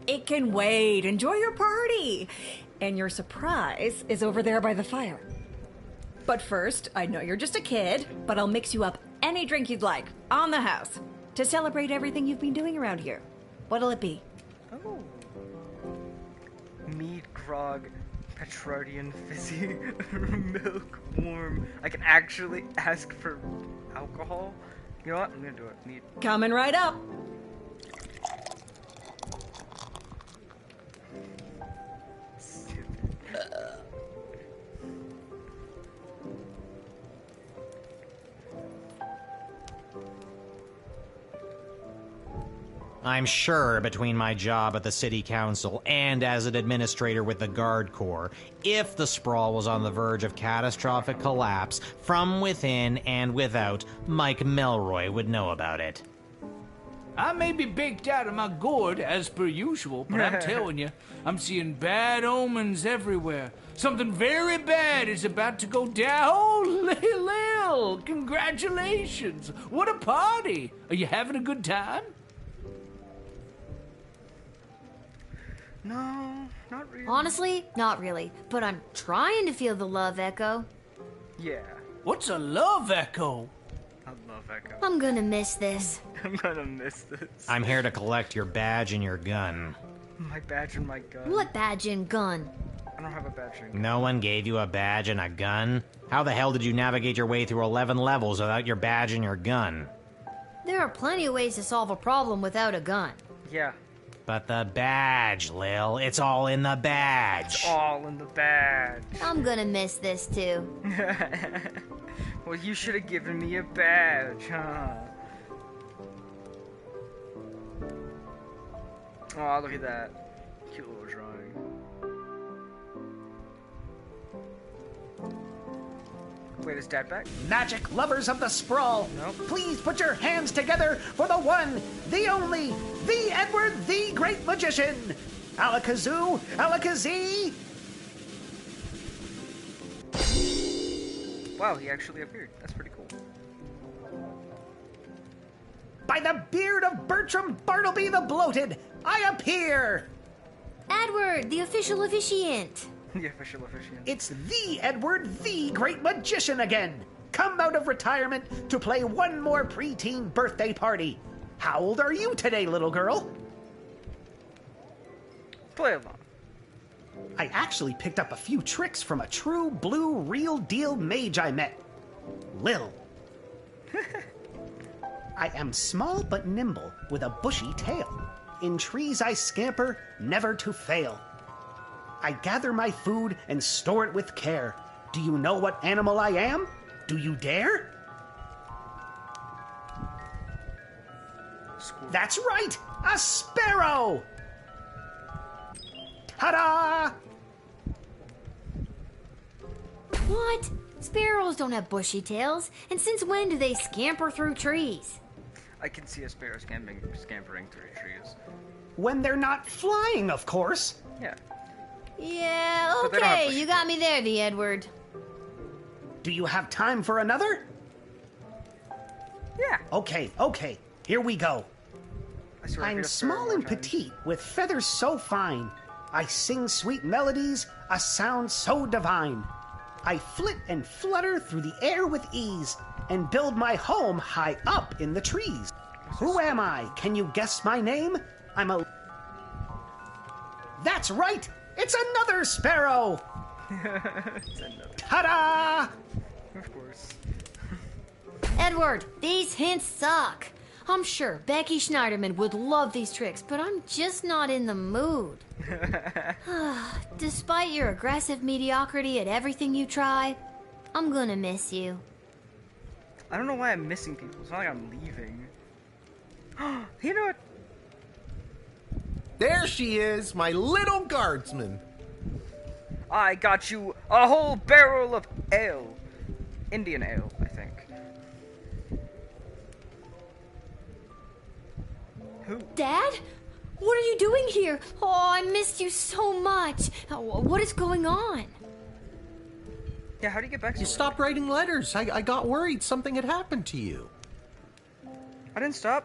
Speaker 14: It can wait. Enjoy your party. And your surprise is over there by the fire. But first, I know you're just a kid, but I'll mix you up any drink you'd like, on the house, to celebrate everything you've been doing around here. What'll it be?
Speaker 1: Oh. Mead, grog, Petrardian, fizzy, milk, warm. I can actually ask for alcohol? You know what? I'm gonna do it. Mead.
Speaker 14: Coming right up.
Speaker 15: I'm sure between my job at the city council and as an administrator with the Guard Corps, if the sprawl was on the verge of catastrophic collapse, from within and without, Mike Melroy would know about it.
Speaker 16: I may be baked out of my gourd, as per usual, but I'm telling you, I'm seeing bad omens everywhere. Something very bad is about to go down. Oh, Lil, congratulations. What a party. Are you having a good time?
Speaker 1: No, not really.
Speaker 3: Honestly, not really. But I'm trying to feel the love echo.
Speaker 1: Yeah.
Speaker 16: What's a love echo?
Speaker 1: I love echo.
Speaker 3: I'm gonna miss this.
Speaker 1: I'm gonna miss this.
Speaker 15: I'm here to collect your badge and your gun.
Speaker 1: My badge and my gun.
Speaker 3: What badge and gun?
Speaker 1: I don't have a badge and gun.
Speaker 15: No one gave you a badge and a gun? How the hell did you navigate your way through 11 levels without your badge and your gun?
Speaker 3: There are plenty of ways to solve a problem without a gun.
Speaker 1: Yeah.
Speaker 15: But the badge, Lil. It's all in the badge.
Speaker 1: It's all in the badge.
Speaker 3: I'm gonna miss this too.
Speaker 1: Well, you should have given me a badge, huh? Oh, look at that. Cute little drawing. Wait, is Dad back?
Speaker 10: Magic lovers of the sprawl, please put your hands together for the one, the only, the Edward, the Great Magician. Alakazoo, Alakazee.
Speaker 1: Wow, he actually appeared. That's pretty cool.
Speaker 10: By the beard of Bertram Bartleby the Bloated, I appear!
Speaker 3: Edward, the official officiant.
Speaker 1: The official officiant.
Speaker 10: It's the Edward, the Great Magician again. Come out of retirement to play one more preteen birthday party. How old are you today, little girl?
Speaker 1: Play along.
Speaker 10: I actually picked up a few tricks from a true blue real deal mage I met. Lil. I am small but nimble with a bushy tail. In trees I scamper, never to fail. I gather my food and store it with care. Do you know what animal I am? Do you dare? That's right! A sparrow! Ta-da!
Speaker 3: What? Sparrows don't have bushy tails. And since when do they scamper through trees?
Speaker 1: I can see a sparrow scampering through trees.
Speaker 10: When they're not flying, of course.
Speaker 1: Yeah.
Speaker 3: Yeah,
Speaker 1: But they don't have
Speaker 3: okay,
Speaker 1: bushy
Speaker 3: you got me there, the Edward.
Speaker 10: Do you have time for another?
Speaker 1: Yeah.
Speaker 10: Okay. Here we go.
Speaker 1: I swear I
Speaker 10: I'm
Speaker 1: heard a sparrow
Speaker 10: small
Speaker 1: more
Speaker 10: and
Speaker 1: times.
Speaker 10: petite, with feathers so fine. I sing sweet melodies, a sound so divine. I flit and flutter through the air with ease, and build my home high up in the trees. Who am I? Can you guess my name? I'm a... That's right! It's another sparrow!
Speaker 1: It's another.
Speaker 10: Ta-da!
Speaker 1: Of course.
Speaker 3: Edward, these hints suck. I'm sure Becky Schneiderman would love these tricks, but I'm just not in the mood. Despite your aggressive mediocrity at everything you try, I'm gonna miss you.
Speaker 1: I don't know why I'm missing people. It's not like I'm leaving. You know what?
Speaker 4: There she is, my little guardsman.
Speaker 1: I got you a whole barrel of ale. Indian ale, I think. Who?
Speaker 3: Dad? What are you doing here? Oh, I missed you so much. What is going on?
Speaker 1: Yeah, how do you get back to
Speaker 4: You stopped writing letters. I got worried something had happened to you.
Speaker 1: I didn't stop.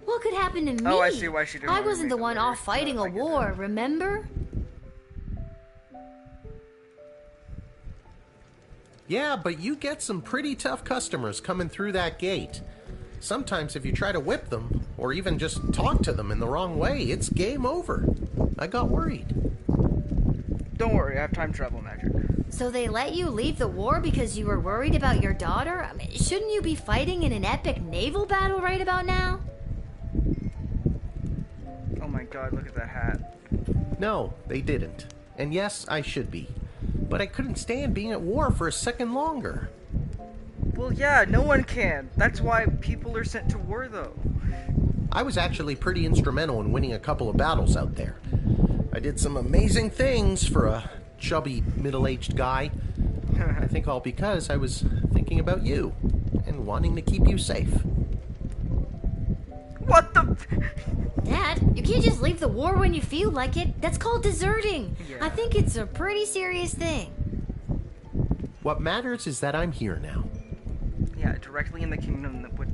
Speaker 3: What could happen to me?
Speaker 1: Oh, I see why she didn't
Speaker 3: I
Speaker 1: want to
Speaker 3: wasn't the
Speaker 1: make
Speaker 3: one
Speaker 1: the
Speaker 3: off
Speaker 1: lyrics.
Speaker 3: fighting
Speaker 1: No,
Speaker 3: a
Speaker 1: I get
Speaker 3: war, remember?
Speaker 4: Yeah, but you get some pretty tough customers coming through that gate. Sometimes if you try to whip them, or even just talk to them in the wrong way, it's game over. I got worried.
Speaker 1: Don't worry, I have time travel magic.
Speaker 3: So they let you leave the war because you were worried about your daughter? I mean, shouldn't you be fighting in an epic naval battle right about now?
Speaker 1: Oh my god, look at that hat.
Speaker 4: No, they didn't. And yes, I should be. But I couldn't stand being at war for a second longer.
Speaker 1: Well, yeah, no one can. That's why people are sent to war, though.
Speaker 4: I was actually pretty instrumental in winning a couple of battles out there. I did some amazing things for a chubby, middle-aged guy. I think all because I was thinking about you and wanting to keep you safe.
Speaker 1: What the...
Speaker 3: Dad, you can't just leave the war when you feel like it. That's called deserting.
Speaker 1: Yeah.
Speaker 3: I think it's a pretty serious thing.
Speaker 4: What matters is that I'm here now.
Speaker 1: Yeah, directly in the kingdom that would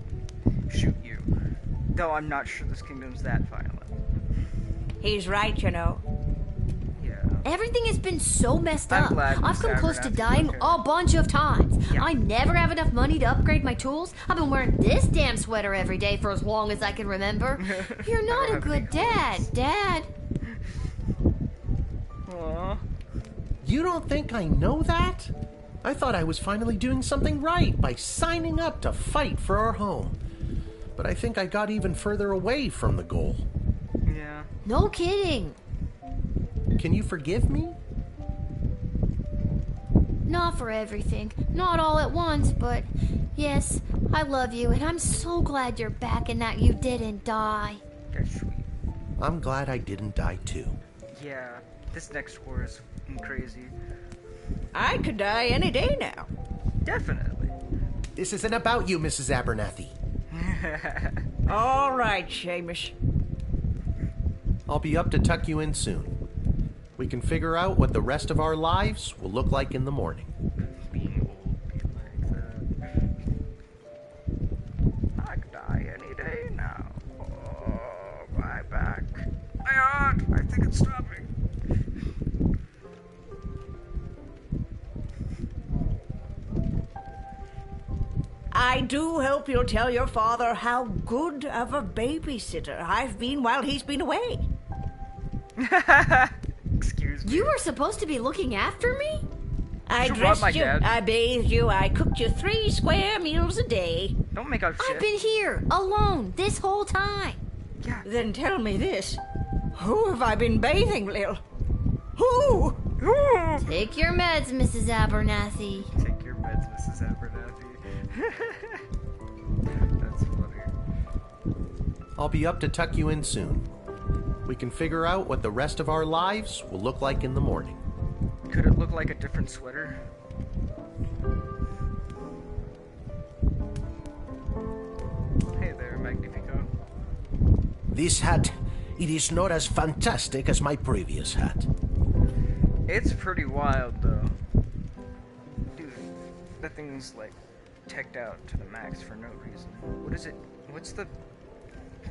Speaker 1: shoot you. Though I'm not sure this kingdom's that violent.
Speaker 11: He's right, you know.
Speaker 1: Yeah.
Speaker 3: Everything has been so messed
Speaker 1: I'm
Speaker 3: up.
Speaker 1: glad
Speaker 3: I've come
Speaker 1: Miss
Speaker 3: close to
Speaker 1: Abernathy's
Speaker 3: dying
Speaker 1: okay.
Speaker 3: a bunch of times.
Speaker 1: Yeah.
Speaker 3: I never have enough money to upgrade my tools. I've been wearing this damn sweater every day for as long as I can remember. You're not a good dad, Dad.
Speaker 1: Aww.
Speaker 4: You don't think I know that? I thought I was finally doing something right by signing up to fight for our home. But I think I got even further away from the goal.
Speaker 1: Yeah.
Speaker 3: No kidding.
Speaker 4: Can you forgive me?
Speaker 3: Not for everything. Not all at once, but yes, I love you, and I'm so glad you're back and that you didn't die.
Speaker 1: That's sweet.
Speaker 4: I'm glad I didn't die too.
Speaker 1: Yeah. This next war is crazy.
Speaker 17: I could die any day now.
Speaker 1: Definitely.
Speaker 4: This isn't about you, Mrs. Abernathy.
Speaker 17: All right, Seamus.
Speaker 4: I'll be up to tuck you in soon. We can figure out what the rest of our lives will look like in the morning.
Speaker 1: Being old be like that. I could die any day now. Oh, my back. My heart. I think it's stopping.
Speaker 17: I do hope you'll tell your father how good of a babysitter I've been while he's been away.
Speaker 1: Excuse me.
Speaker 3: You were supposed to be looking after me?
Speaker 17: I dressed you, I bathed you, I cooked you 3 square meals a day.
Speaker 1: Don't make up shit.
Speaker 3: I've been here, alone, this whole time.
Speaker 1: Yeah.
Speaker 17: Then tell me this. Who have I been bathing, Lil? Who?
Speaker 3: Take your meds, Mrs. Abernathy.
Speaker 1: Take your meds, Mrs. Abernathy. That's funny.
Speaker 4: I'll be up to tuck you in soon. We can figure out what the rest of our lives will look like in the morning.
Speaker 1: Could it look like a different sweater? Hey there, Magnifico.
Speaker 13: This hat, it is not as fantastic as my previous hat.
Speaker 1: It's pretty wild, though. Dude, that thing's like teched out to the max for no reason. What is it? What's the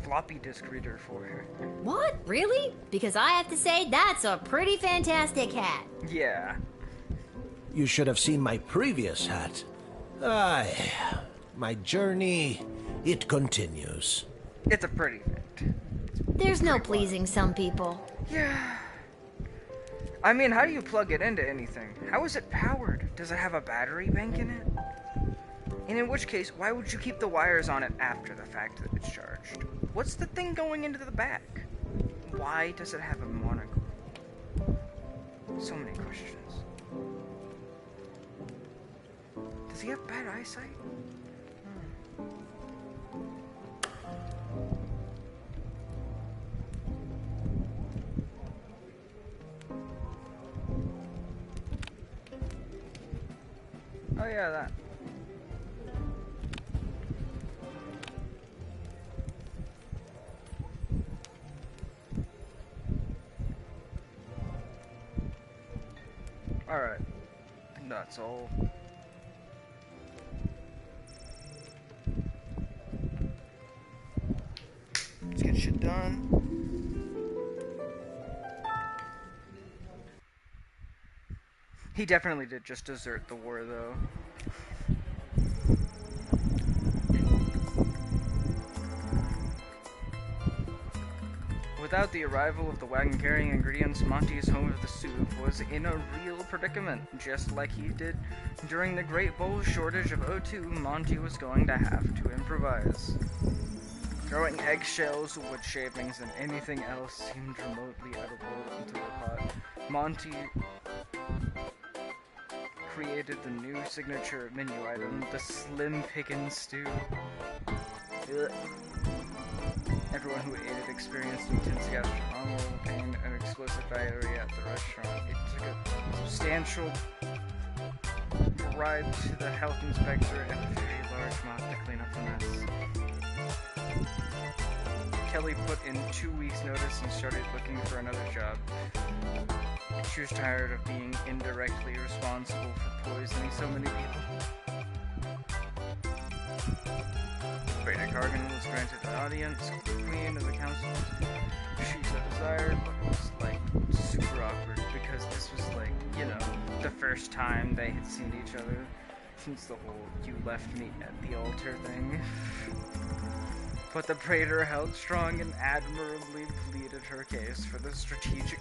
Speaker 1: floppy disk reader for?
Speaker 3: What? Really? Because I have to say, that's a pretty fantastic hat.
Speaker 1: Yeah.
Speaker 13: You should have seen my previous hat. Aye, my journey, it continues.
Speaker 1: It's a pretty fit.
Speaker 3: There's no pleasing some people.
Speaker 1: Yeah. I mean, how do you plug it into anything? How is it powered? Does it have a battery bank in it? And in which case, why would you keep the wires on it after the fact that it's charged? What's the thing going into the back? Why does it have a monocle? So many questions. Does he have bad eyesight? Oh yeah, that. Alright. That's all. Let's get shit done. He definitely did just desert the war, though. Without the arrival of the wagon carrying ingredients, Monty's home of the soup was in a real predicament. Just like he did during the Great Bowl shortage of O2, Monty was going to have to improvise. Throwing eggshells, wood shavings, and anything else seemed remotely edible into the pot. Monty created the new signature menu item, the Slim Pickens Stew. Ugh. Everyone who ate it experienced intense gastrointestinal pain and explosive diarrhea at the restaurant. It took a substantial ride to the health inspector and a very large mop to clean up the mess. Kelly put in 2 weeks' notice and started looking for another job. She was tired of being indirectly responsible for poisoning so many people. Breda Cargan was granted an audience with the Queen of the Council. She so desired, but it was like super awkward because this was like, you know, the first time they had seen each other since the whole "you left me at the altar" thing. But the praetor held strong and admirably pleaded her case for the strategic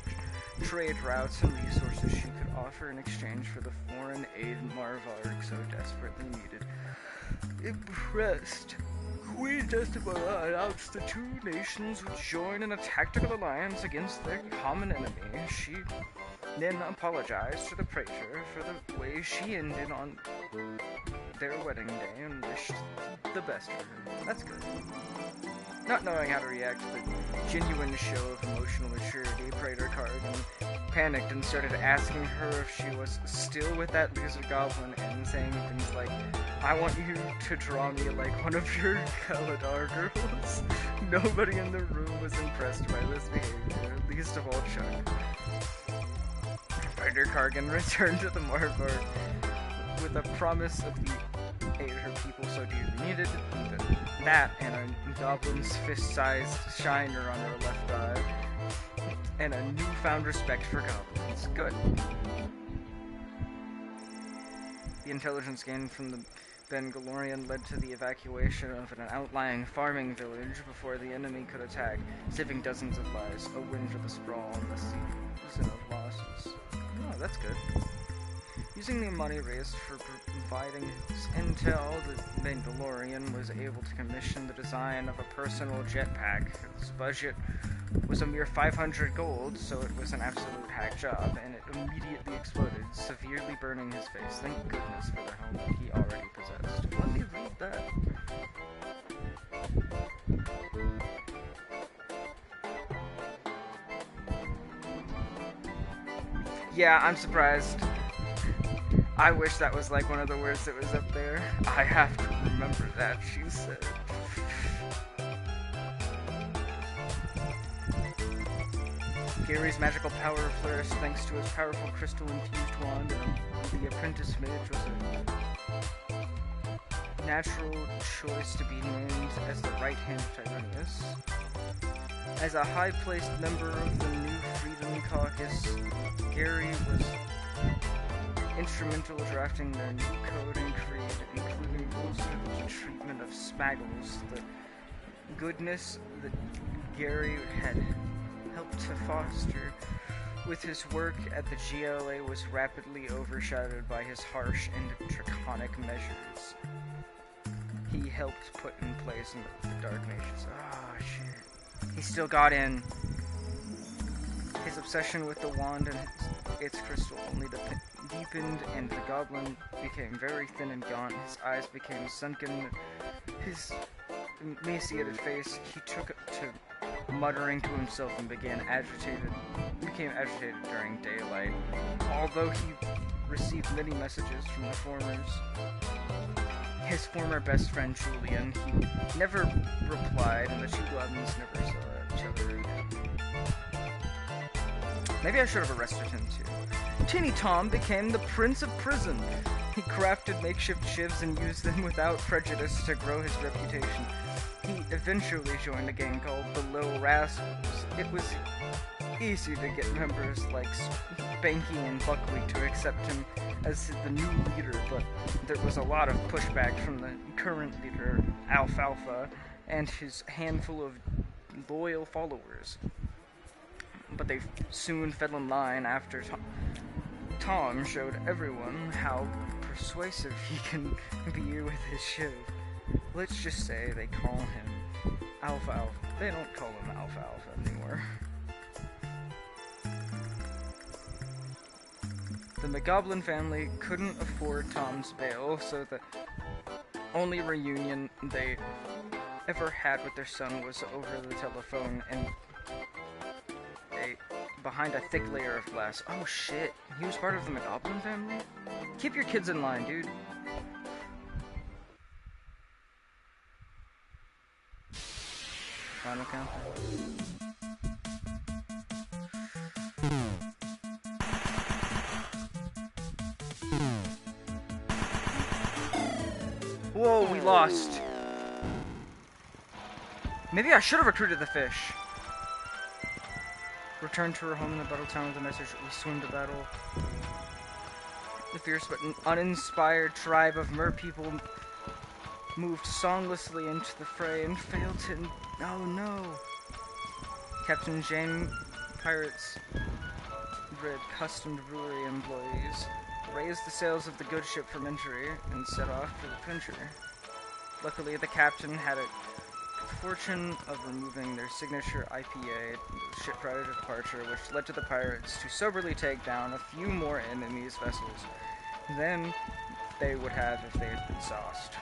Speaker 1: trade routes and resources she could offer in exchange for the foreign aid Marvarg so desperately needed. Impressed, Queen Desdemona announced the 2 nations would join in a tactical alliance against their common enemy. She then apologized to the praetor for the way she ended on their wedding day and wished the best for her. That's good. Not knowing how to react to the genuine show of emotional maturity, Praetor Cargan panicked and started asking her if she was still with that lizard goblin and saying things like, I want you to draw me like one of your Kaladar girls. Nobody in the room was impressed by this behavior, least of all Chuck. Praetor Cargan returned to the Marvard with a promise of the aid her people so dearly needed, that and a goblin's fist-sized shiner on her left eye, and a newfound respect for goblins. Good. The intelligence gained from the Ben-Galorian led to the evacuation of an outlying farming village before the enemy could attack, saving dozens of lives, a win for the Sprawl and the season of losses. Oh, that's good. Using the money raised for providing intel, the Mandalorian was able to commission the design of a personal jetpack. Its budget was a mere 500 gold, so it was an absolute hack job, and it immediately exploded, severely burning his face. Thank goodness for the helmet he already possessed. Let me read that. Yeah, I'm surprised. I wish that was like one of the words that was up there. I have to remember that, she said. Gary's magical power flourished thanks to his powerful crystal-infused wand, and the apprentice mage was a natural choice to be named as the right hand of Tyranius. As a high-placed member of the New Freedom Caucus, Gary was instrumental in drafting their new code and creed, including rules for the treatment of smaggles. The goodness that Gary had helped to foster with his work at the GLA was rapidly overshadowed by his harsh and draconic measures he helped put in place in the Dark Mages. Oh, shit. He still got in. His obsession with the wand and its crystal only deepened, and the goblin became very thin and gaunt. His eyes became sunken. His emaciated face, he took to muttering to himself and became agitated during daylight. Although he received many messages from his former best friend Julian, he never replied, and the two goblins never saw each other again. Maybe I should have arrested him too. Teeny Tom became the Prince of Prison. He crafted makeshift shivs and used them without prejudice to grow his reputation. He eventually joined a gang called the Little Rascals. It was easy to get members like Spanky and Buckwheat to accept him as the new leader, but there was a lot of pushback from the current leader, Alfalfa, and his handful of loyal followers. But they soon fell in line after Tom showed everyone how persuasive he can be with his shiv. Let's just say they call him Alfalfa. They don't call him Alfalfa anymore. The McGoblin family couldn't afford Tom's bail, so the only reunion they ever had with their son was over the telephone and behind a thick layer of glass. Oh shit, he was part of the McGoblin family? Keep your kids in line, dude. Final count. Whoa, we lost. Maybe I should have recruited the fish. Returned to her home in the battle town with a message. We swim to battle. The fierce but uninspired tribe of mer people moved songlessly into the fray and failed to... Oh no! Captain Jane Pirates Red customed brewery employees raised the sails of the good ship from entry and set off for the Pincher. Luckily, the captain had a fortune of removing their signature IPA ship prior to departure, which led to the pirates to soberly take down a few more enemies' vessels. Then they would have if they had been sauced.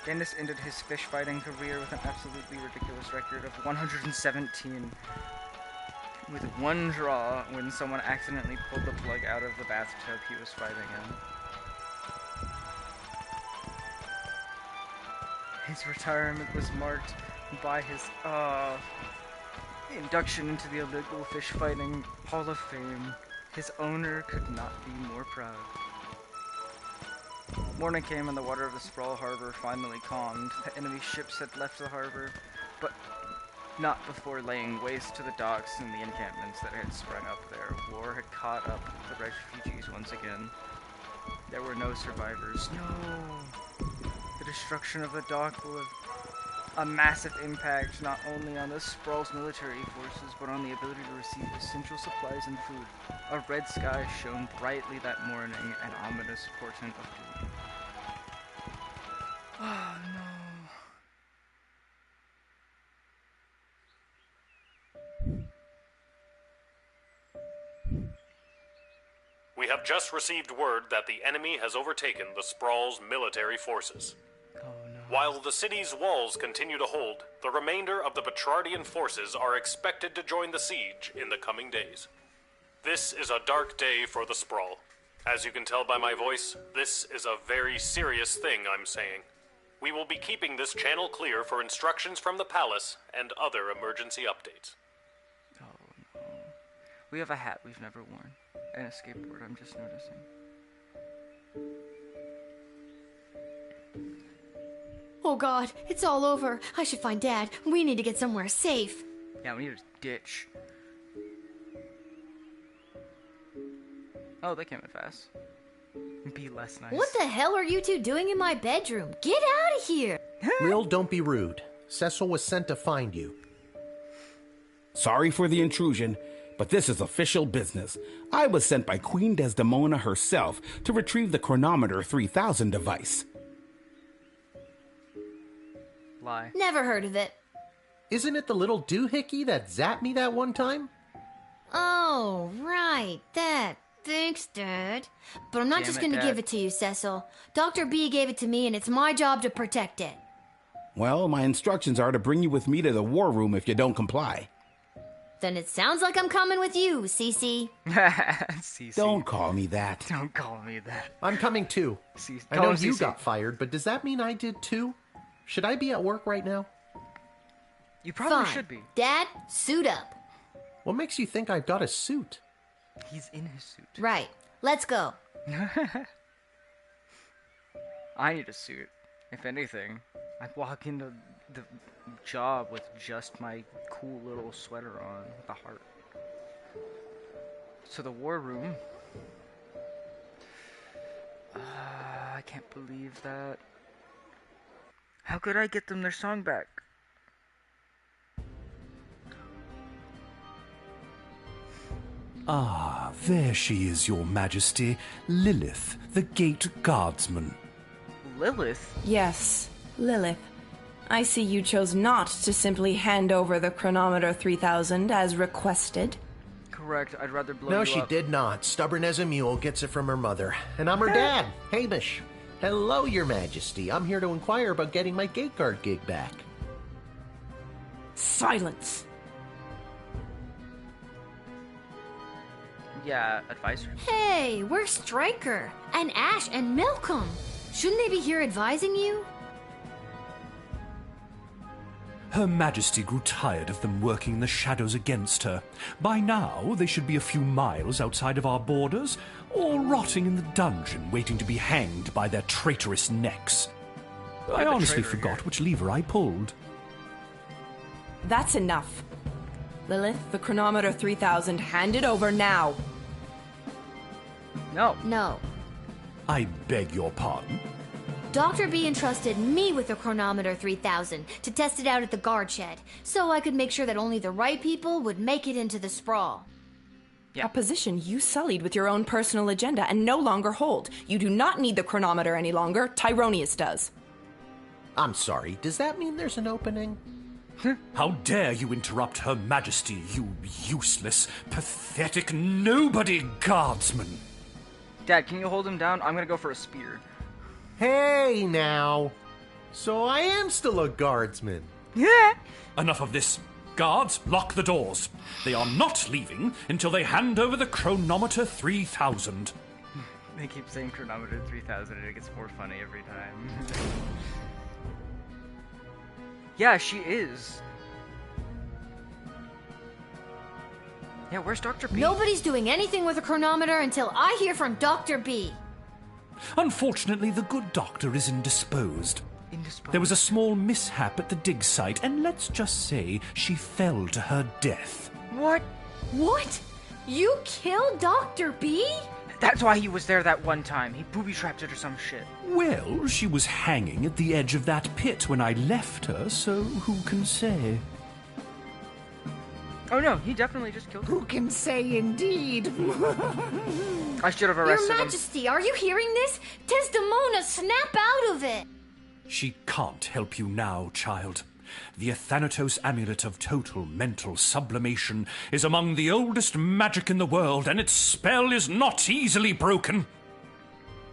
Speaker 1: Dennis ended his fish fighting career with an absolutely ridiculous record of 117, with one draw when someone accidentally pulled the plug out of the bathtub he was fighting in. His retirement was marked by his induction into the illegal fish fighting Hall of Fame. His owner could not be more proud. Morning came and the water of the Sprawl Harbor finally calmed. The enemy ships had left the harbor, but not before laying waste to the docks and the encampments that had sprung up there. War had caught up with the refugees once again. There were no survivors. No! The destruction of the dock will have a massive impact not only on the Sprawl's military forces, but on the ability to receive essential supplies and food. A red sky shone brightly that morning, an ominous portent of doom. Oh no.
Speaker 2: We have just received word that the enemy has overtaken the Sprawl's military forces. While the city's walls continue to hold, the remainder of the Petrardian forces are expected to join the siege in the coming days. This is a dark day for the Sprawl. As you can tell by my voice, this is a very serious thing I'm saying. We will be keeping this channel clear for instructions from the palace and other emergency updates.
Speaker 1: Oh no. We have a hat we've never worn. And a skateboard, I'm just noticing.
Speaker 3: Oh God, it's all over. I should find Dad. We need to get somewhere safe.
Speaker 1: Yeah, we need a ditch. Oh, they came in fast. Be less nice.
Speaker 3: What the hell are you two doing in my bedroom? Get out of here!
Speaker 4: Will, don't be rude. Cecil was sent to find you.
Speaker 9: Sorry for the intrusion, but this is official business. I was sent by Queen Desdemona herself to retrieve the Chronometer 3000 device.
Speaker 1: Lie.
Speaker 3: Never heard of it.
Speaker 4: Isn't it the little doohickey that zapped me that one time?
Speaker 3: Oh, right, that. Thanks, Dad. But I'm not
Speaker 1: Damn
Speaker 3: just
Speaker 1: it,
Speaker 3: going to
Speaker 1: Dad.
Speaker 3: give it to you, Cecil. Dr. B gave it to me, and it's my job to protect it.
Speaker 9: Well, my instructions are to bring you with me to the war room if you don't comply.
Speaker 3: Then it sounds like I'm coming with you, Cece.
Speaker 1: Cece.
Speaker 9: Don't call me that.
Speaker 1: Don't call me that.
Speaker 4: I'm coming too.
Speaker 1: Cece.
Speaker 4: I know you got fired, but does that mean I did too? Should I be at work right now?
Speaker 1: You probably
Speaker 3: Fine.
Speaker 1: should be.
Speaker 3: Dad, suit up.
Speaker 4: What makes you think I've got a suit?
Speaker 1: He's in his suit.
Speaker 3: Right. Let's go.
Speaker 1: I need a suit. If anything, I'd walk into the job with just my cool little sweater on with a heart. So the war room. I can't believe that. How could I get them their song back?
Speaker 18: Ah, there she is, Your Majesty, Lilith, the Gate Guardsman.
Speaker 1: Lilith?
Speaker 6: Yes, Lilith. I see you chose not to simply hand over the Chronometer 3000 as requested.
Speaker 1: Correct, I'd rather blow
Speaker 4: No,
Speaker 1: you
Speaker 4: she
Speaker 1: up.
Speaker 4: did not. Stubborn as a mule, gets it from her mother. And I'm her dad, Hamish. Hello, Your Majesty. I'm here to inquire about getting my gate guard gig back.
Speaker 6: Silence.
Speaker 1: Yeah, advisor.
Speaker 3: Hey, where's Stryker? And Ash and Malcolm? Shouldn't they be here advising you?
Speaker 18: Her Majesty grew tired of them working in the shadows against her. By now, they should be a few miles outside of our borders, or rotting in the dungeon waiting to be hanged by their traitorous necks. I honestly forgot which lever I pulled.
Speaker 6: That's enough. Lilith, the Chronometer 3000 handed over now.
Speaker 1: No.
Speaker 3: No.
Speaker 18: I beg your pardon?
Speaker 3: Dr. B entrusted me with the Chronometer 3000 to test it out at the guard shed, so I could make sure that only the right people would make it into the sprawl.
Speaker 6: A position you sullied with your own personal agenda and no longer hold. You do not need the chronometer any longer. Tyronius does.
Speaker 4: I'm sorry, does that mean there's an opening?
Speaker 18: How dare you interrupt Her Majesty, you useless, pathetic nobody guardsman!
Speaker 1: Dad, can you hold him down? I'm gonna go for a spear.
Speaker 4: Hey, now. So I am still a guardsman.
Speaker 1: Yeah.
Speaker 18: Enough of this. Guards, lock the doors. They are not leaving until they hand over the chronometer 3000.
Speaker 1: They keep saying chronometer 3000 and it gets more funny every time. Yeah, she is. Yeah, where's Dr. B?
Speaker 3: Nobody's doing anything with a chronometer until I hear from Dr. B.
Speaker 18: Unfortunately, the good doctor is indisposed. There was a small mishap at the dig site, and let's just say she fell to her death.
Speaker 1: What?
Speaker 3: What? You killed Dr. B?
Speaker 1: That's why he was there that one time. He booby-trapped it or some shit.
Speaker 18: Well, she was hanging at the edge of that pit when I left her, so who can say?
Speaker 1: Oh no, he definitely just killed her.
Speaker 10: Who can say indeed?
Speaker 1: I should have arrested
Speaker 3: Your
Speaker 1: him.
Speaker 3: Majesty, are you hearing this? Desdemona, snap out of it!
Speaker 18: She can't help you now, child. The Athanatos Amulet of Total Mental Sublimation is among the oldest magic in the world, and its spell is not easily broken.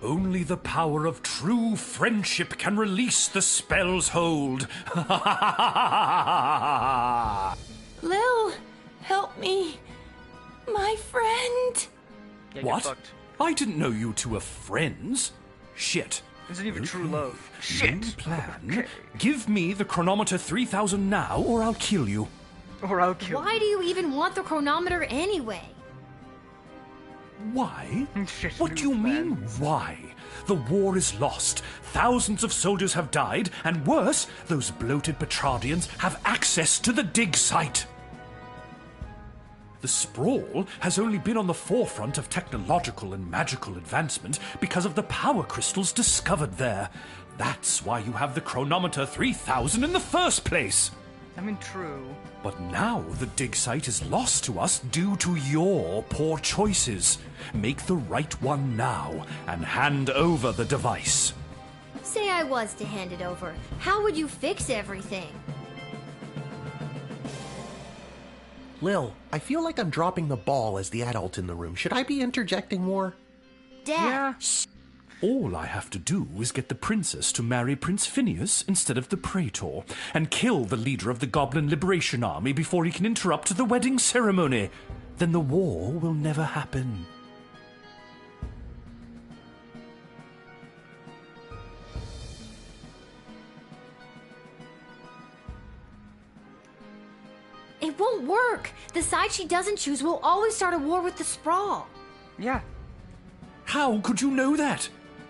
Speaker 18: Only the power of true friendship can release the spell's hold.
Speaker 6: Lil, help me. My friend.
Speaker 1: Yeah,
Speaker 18: what? I didn't know you two were friends. Shit.
Speaker 1: Isn't even true love. Shit.
Speaker 18: New plan. Give me the chronometer 3000 now, or I'll kill you.
Speaker 1: Or I'll kill
Speaker 3: Why do you even want the chronometer anyway?
Speaker 18: Why? What do you mean, why? The war is lost. Thousands of soldiers have died, and worse, those bloated Petrardians have access to the dig site. The sprawl has only been on the forefront of technological and magical advancement because of the power crystals discovered there. That's why you have the chronometer 3000 in the first place.
Speaker 1: I mean, true.
Speaker 18: But now the dig site is lost to us due to your poor choices. Make the right one now and hand over the device.
Speaker 3: Say I was to hand it over. How would you fix everything?
Speaker 4: Lil, I feel like I'm dropping the ball as the adult in the room. Should I be interjecting more?
Speaker 3: Dad.
Speaker 18: All I have to do is get the princess to marry Prince Phineas instead of the Praetor, and kill the leader of the Goblin Liberation Army before he can interrupt the wedding ceremony. Then the war will never happen.
Speaker 3: It won't work. The side she doesn't choose will always start a war with the Sprawl.
Speaker 1: Yeah.
Speaker 18: How could you know that?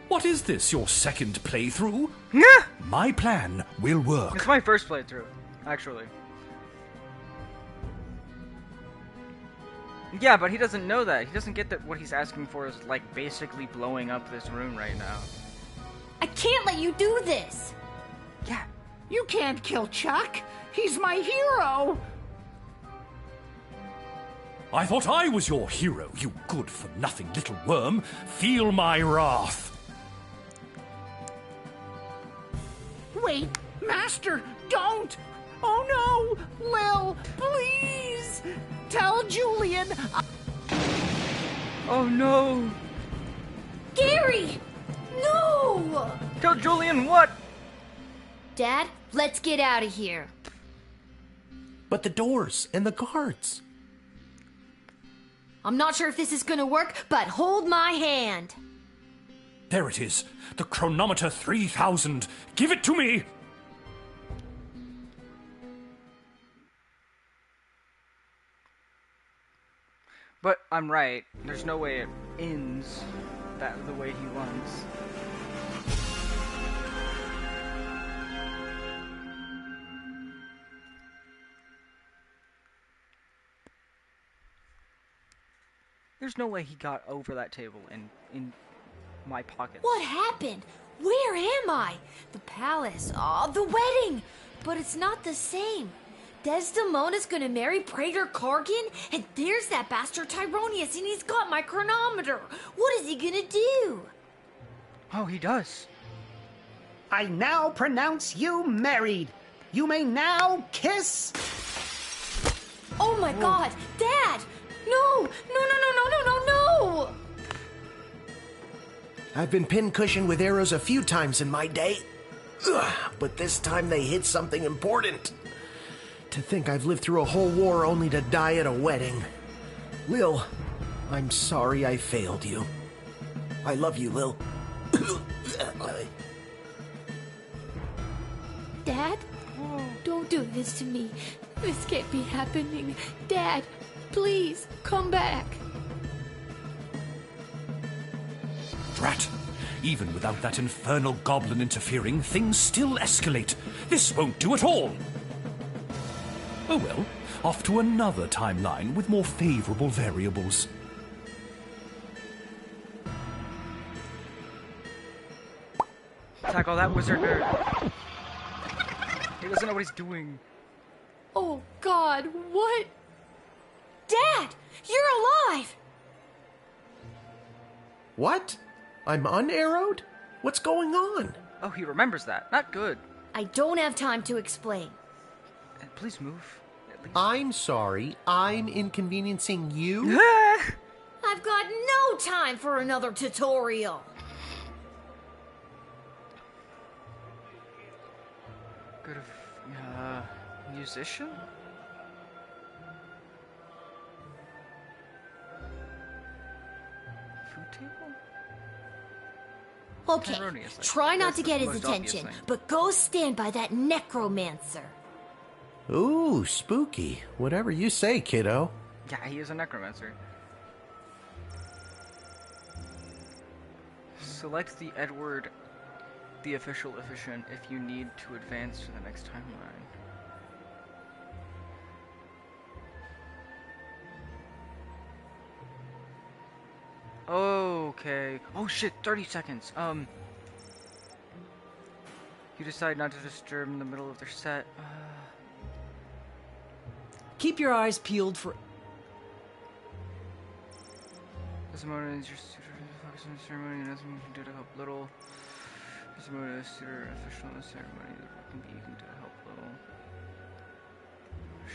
Speaker 18: What is this, your second playthrough? My plan will work.
Speaker 1: It's my first playthrough, actually. Yeah, but he doesn't know that. He doesn't get that what he's asking for is, like, basically blowing up this room right now.
Speaker 3: I can't let you do this!
Speaker 1: Yeah.
Speaker 10: You can't kill Chuck. He's my hero.
Speaker 18: I thought I was your hero, you good-for-nothing little worm. Feel my wrath.
Speaker 10: Wait, Master, don't! Oh no! Lil, please! Tell Julian...
Speaker 1: Oh no!
Speaker 3: Gary! No!
Speaker 1: Tell Julian what?
Speaker 3: Dad, let's get out of here.
Speaker 4: But the doors and the guards.
Speaker 3: I'm not sure if this is gonna work, but hold my hand.
Speaker 18: There it is. The chronometer 3000. Give it to me!
Speaker 1: But I'm right. There's no way it ends the way he wants. There's no way he got over that table in my pocket.
Speaker 3: What happened? Where am I? The palace. Oh, the wedding! But it's not the same. Desdemona's gonna marry Praetor Kargan, and there's that bastard Tyronius, and he's got my chronometer. What is he gonna do?
Speaker 1: Oh, he does.
Speaker 19: I now pronounce you married. You may now kiss.
Speaker 3: Oh my God, Dad! No! No! No! No! No! No! No! No!
Speaker 4: I've been pincushioned with arrows a few times in my day. Ugh, but this time they hit something important. To think I've lived through a whole war only to die at a wedding. Lil, I'm sorry I failed you. I love you, Lil.
Speaker 3: Dad? Don't do this to me. This can't be happening. Dad, please, come back.
Speaker 18: Drat! Even without that infernal goblin interfering, things still escalate. This won't do at all! Oh well, off to another timeline with more favorable variables.
Speaker 1: Tackle that wizard nerd. He doesn't know what he's doing.
Speaker 3: Oh, God, what? Dad, you're alive!
Speaker 4: What? I'm unarrowed? What's going on?
Speaker 1: Oh, he remembers that. Not good.
Speaker 3: I don't have time to explain.
Speaker 1: Please move.
Speaker 4: I'm sorry. I'm inconveniencing you?
Speaker 3: I've got no time for another tutorial.
Speaker 1: Good of musician? Food table?
Speaker 3: Okay,
Speaker 1: Erroneous,
Speaker 3: try not
Speaker 1: that's
Speaker 3: to
Speaker 1: the
Speaker 3: get his
Speaker 1: most obvious
Speaker 3: attention,
Speaker 1: thing.
Speaker 3: but go stand by that necromancer.
Speaker 4: Ooh, spooky. Whatever you say, kiddo.
Speaker 1: Yeah, he is a necromancer. Select the Edward, the official efficient, if you need to advance to the next timeline. Okay. Oh shit, 30 seconds. You decide not to disturb in the middle of their set.
Speaker 20: Keep your eyes peeled for...
Speaker 1: This moment is your suitor focus on the ceremony and nothing you can do to help little. This moment is suitor official in the ceremony. There can be you can do to help little.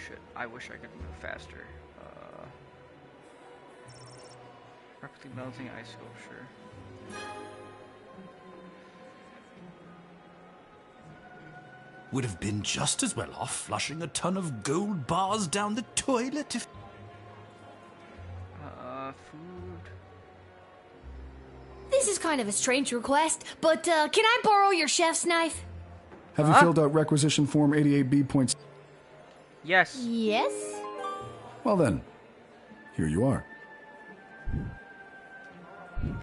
Speaker 1: Shit, I wish I could move faster. Rapidly melting ice sculpture.
Speaker 18: Would have been just as well off flushing a ton of gold bars down the toilet if...
Speaker 1: Food.
Speaker 3: This is kind of a strange request, but can I borrow your chef's knife?
Speaker 5: Have you filled out requisition form 88B points?
Speaker 1: Yes.
Speaker 3: Yes?
Speaker 5: Well then, here you are.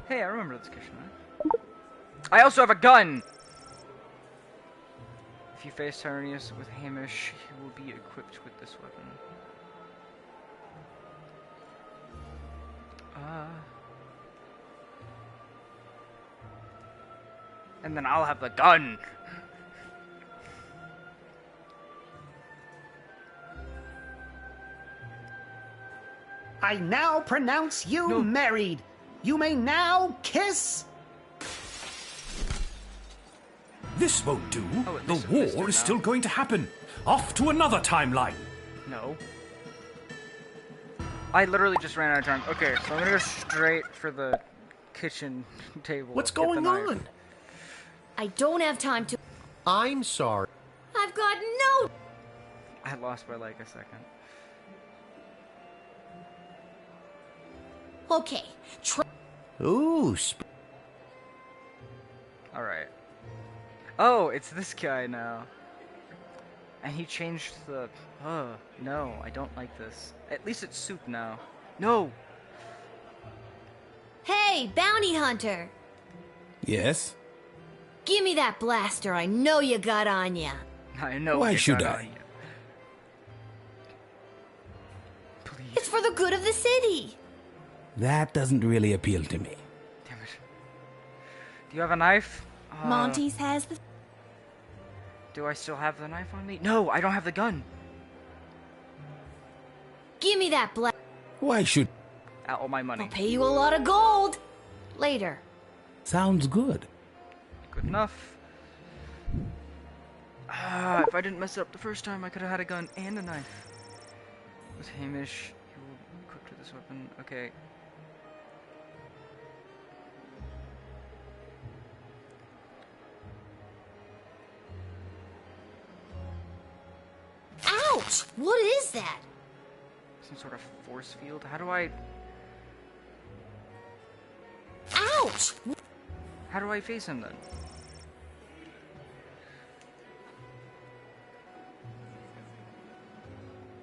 Speaker 1: Hey, I remember this kitchen knife. I also have a gun! If you face Tyranius with Hamish, he will be equipped with this weapon. And then I'll have the gun!
Speaker 19: I now pronounce you married. You may now kiss...
Speaker 18: This won't do.
Speaker 1: Oh,
Speaker 18: the war is still going to happen. Off to another timeline.
Speaker 1: No. I literally just ran out of time. Okay, so I'm gonna go straight for the kitchen table.
Speaker 4: What's
Speaker 1: Get the
Speaker 4: going
Speaker 1: knife.
Speaker 4: on?
Speaker 3: I don't have time to...
Speaker 4: I'm sorry.
Speaker 3: I've got no...
Speaker 1: I lost by like a second.
Speaker 3: Okay,
Speaker 4: Ooh,
Speaker 1: Alright. Oh, it's this guy now. And he changed the... no, I don't like this. At least it's soup now. No!
Speaker 3: Hey, bounty hunter!
Speaker 9: Yes?
Speaker 3: Give me that blaster I know you got on ya.
Speaker 1: I know.
Speaker 9: Why
Speaker 1: you
Speaker 9: should
Speaker 1: got
Speaker 9: I?
Speaker 1: on you.
Speaker 3: It's for the good of the city.
Speaker 9: That doesn't really appeal to me.
Speaker 1: Damn it. Do you have a knife?
Speaker 8: Monty's has the...
Speaker 1: Do I still have the knife on me? No, I don't have the gun.
Speaker 3: Give me that blaster.
Speaker 9: Why should...
Speaker 1: All my money.
Speaker 3: I'll pay you a lot of gold. Later.
Speaker 9: Sounds good.
Speaker 1: Good enough. If I didn't mess it up the first time, I could have had a gun and a knife. With Hamish, he will be equipped with this weapon. Okay.
Speaker 3: Ouch! What is that?
Speaker 1: Some sort of force field? How do I...
Speaker 3: Ouch!
Speaker 1: How do I face him then?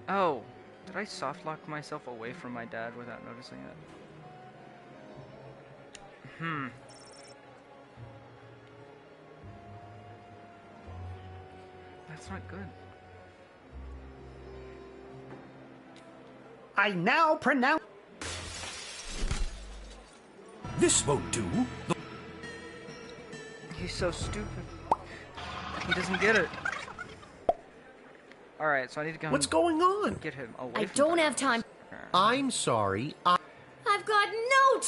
Speaker 1: Oh, did I soft lock myself away from my dad without noticing it? That's not good.
Speaker 19: I now pronounce...
Speaker 18: This won't do.
Speaker 1: He's so stupid. He doesn't get it. Alright, so I need to go.
Speaker 4: What's going on?
Speaker 1: Get him away
Speaker 3: I
Speaker 1: from
Speaker 3: don't
Speaker 1: that.
Speaker 3: have time.
Speaker 4: I'm sorry.
Speaker 3: I've got no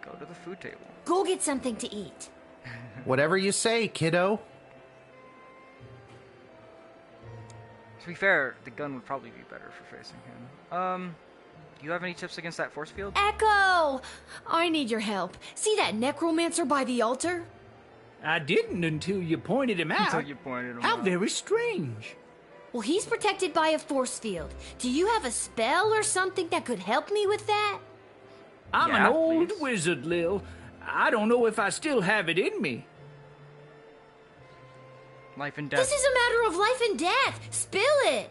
Speaker 1: Go to the food table.
Speaker 3: Go get something to eat.
Speaker 4: Whatever you say, kiddo.
Speaker 1: To be fair, the gun would probably be better for facing him. Do you have any tips against that force field?
Speaker 3: Echo! I need your help. See that necromancer by the altar?
Speaker 16: I didn't until you pointed him out.
Speaker 1: Until you pointed him
Speaker 16: How
Speaker 1: out.
Speaker 16: very strange.
Speaker 3: Well, he's protected by a force field. Do you have a spell or something that could help me with that?
Speaker 16: I'm
Speaker 1: Yeah,
Speaker 16: an old
Speaker 1: please.
Speaker 16: wizard, Lil. I don't know if I still have it in me.
Speaker 1: Life and death.
Speaker 3: This is a matter of life and death. Spill it.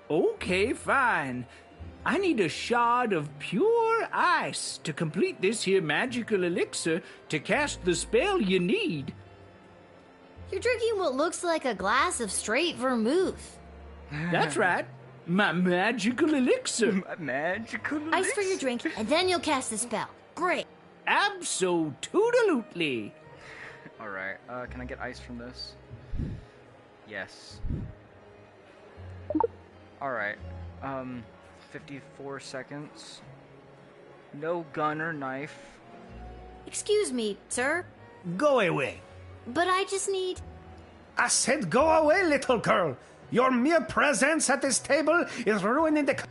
Speaker 16: Okay, fine. I need a shard of pure ice to complete this here magical elixir to cast the spell you need.
Speaker 3: You're drinking what looks like a glass of straight vermouth.
Speaker 16: That's right. My magical elixir.
Speaker 1: Magical elixir.
Speaker 3: Ice for your drink, and then you'll cast the spell. Great.
Speaker 16: Absolutely.
Speaker 1: Alright, can I get ice from this? Yes. Alright, 54 seconds. No gun or knife.
Speaker 3: Excuse me, sir,
Speaker 19: Go away.
Speaker 3: but I just need...
Speaker 19: I said go away, little girl. Your mere presence at this table is ruining the...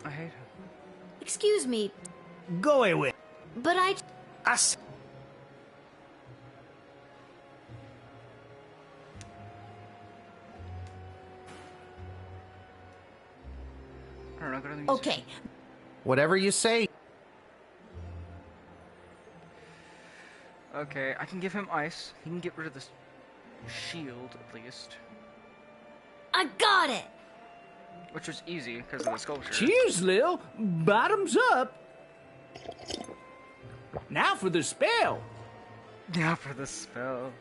Speaker 1: I hate him.
Speaker 3: Excuse me,
Speaker 19: Go away.
Speaker 3: but I...
Speaker 19: I s-
Speaker 1: I don't know, go to the museum.
Speaker 3: Okay,
Speaker 4: Whatever you say.
Speaker 1: Okay, I can give him ice. He can get rid of this shield, at least.
Speaker 3: I got it.
Speaker 1: Which was easy, because of the sculpture.
Speaker 16: Cheers, Lil. Bottoms up. Now for the spell.
Speaker 1: Now for the spell.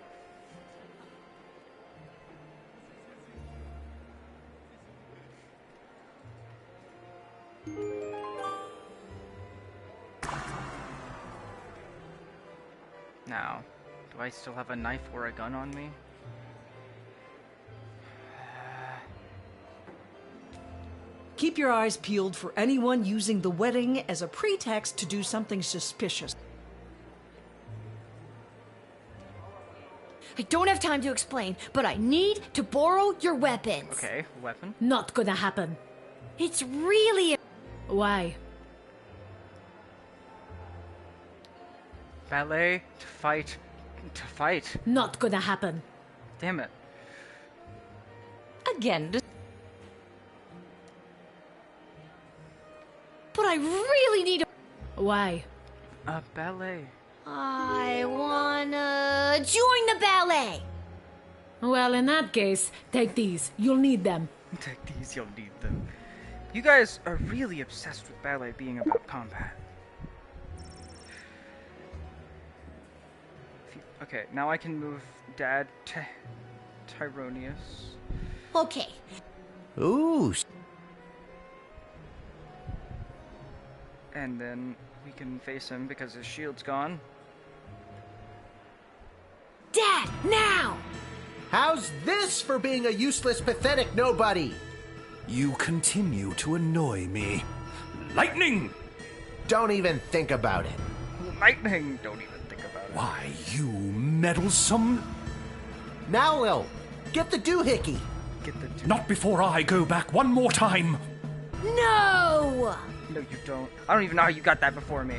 Speaker 1: Now, do I still have a knife or a gun on me?
Speaker 20: Keep your eyes peeled for anyone using the wedding as a pretext to do something suspicious.
Speaker 3: I don't have time to explain, but I need to borrow your weapons.
Speaker 1: Okay, weapon.
Speaker 8: Not gonna happen.
Speaker 3: It's really...
Speaker 8: Why?
Speaker 1: Ballet to fight. To fight.
Speaker 8: Not gonna happen.
Speaker 1: Damn it.
Speaker 14: Again,
Speaker 3: But I really need...
Speaker 8: Why?
Speaker 1: Ballet.
Speaker 3: I wanna join the ballet.
Speaker 8: Well, in that case, take these. You'll need them.
Speaker 1: Take these, you'll need them. You guys are really obsessed with ballet being about combat. Okay, now I can move Dad to Tyronius.
Speaker 3: Okay,
Speaker 4: Ooh.
Speaker 1: And then we can face him because his shield's gone.
Speaker 3: Dad, now!
Speaker 4: How's this for being a useless, pathetic nobody?
Speaker 18: You continue to annoy me. Lightning!
Speaker 4: Don't even think about it.
Speaker 1: Lightning! Don't even think about it.
Speaker 18: Why, you meddlesome...
Speaker 4: Now, Lil, get the doohickey.
Speaker 1: Get the
Speaker 18: Not before I go back one more time.
Speaker 3: No!
Speaker 1: No, you don't. I don't even know how you got that before me.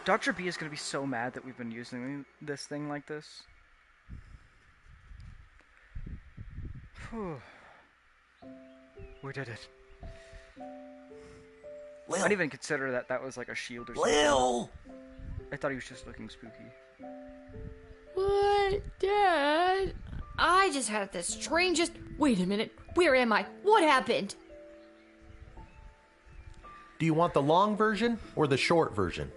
Speaker 1: Dr. B is going to be so mad that we've been using this thing like this. Whew. We did it. I didn't even consider that was like a shield or something.
Speaker 13: Lil!
Speaker 1: I thought he was just looking spooky.
Speaker 3: What, Dad? I just had the strangest... Wait a minute. Where am I? What happened?
Speaker 4: Do you want the long version or the short version?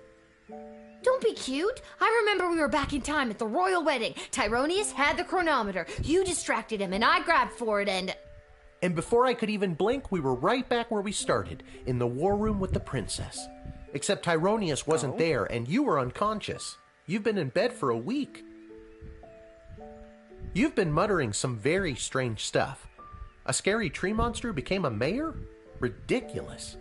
Speaker 3: Don't be cute. I remember we were back in time at the royal wedding. Tyronius had the chronometer. You distracted him, and I grabbed for it, and...
Speaker 4: And before I could even blink, we were right back where we started, in the war room with the princess. Except Tyronius wasn't there, and you were unconscious. You've been in bed for a week. You've been muttering some very strange stuff. A scary tree monster became a mayor? Ridiculous.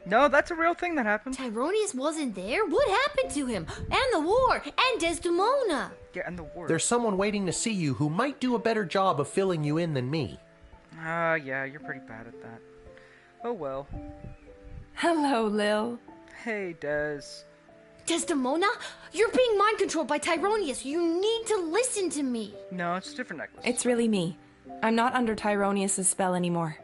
Speaker 1: No, that's a real thing that happened.
Speaker 3: Tyronius wasn't there? What happened to him? And the war? And Desdemona?
Speaker 1: Yeah, and the war.
Speaker 4: There's someone waiting to see you who might do a better job of filling you in than me.
Speaker 1: Yeah, you're pretty bad at that. Oh well.
Speaker 6: Hello, Lil.
Speaker 1: Hey, Des.
Speaker 3: Desdemona? You're being mind controlled by Tyronius. You need to listen to me.
Speaker 1: No, it's a different necklace.
Speaker 6: It's really me. I'm not under Tyronius' spell anymore.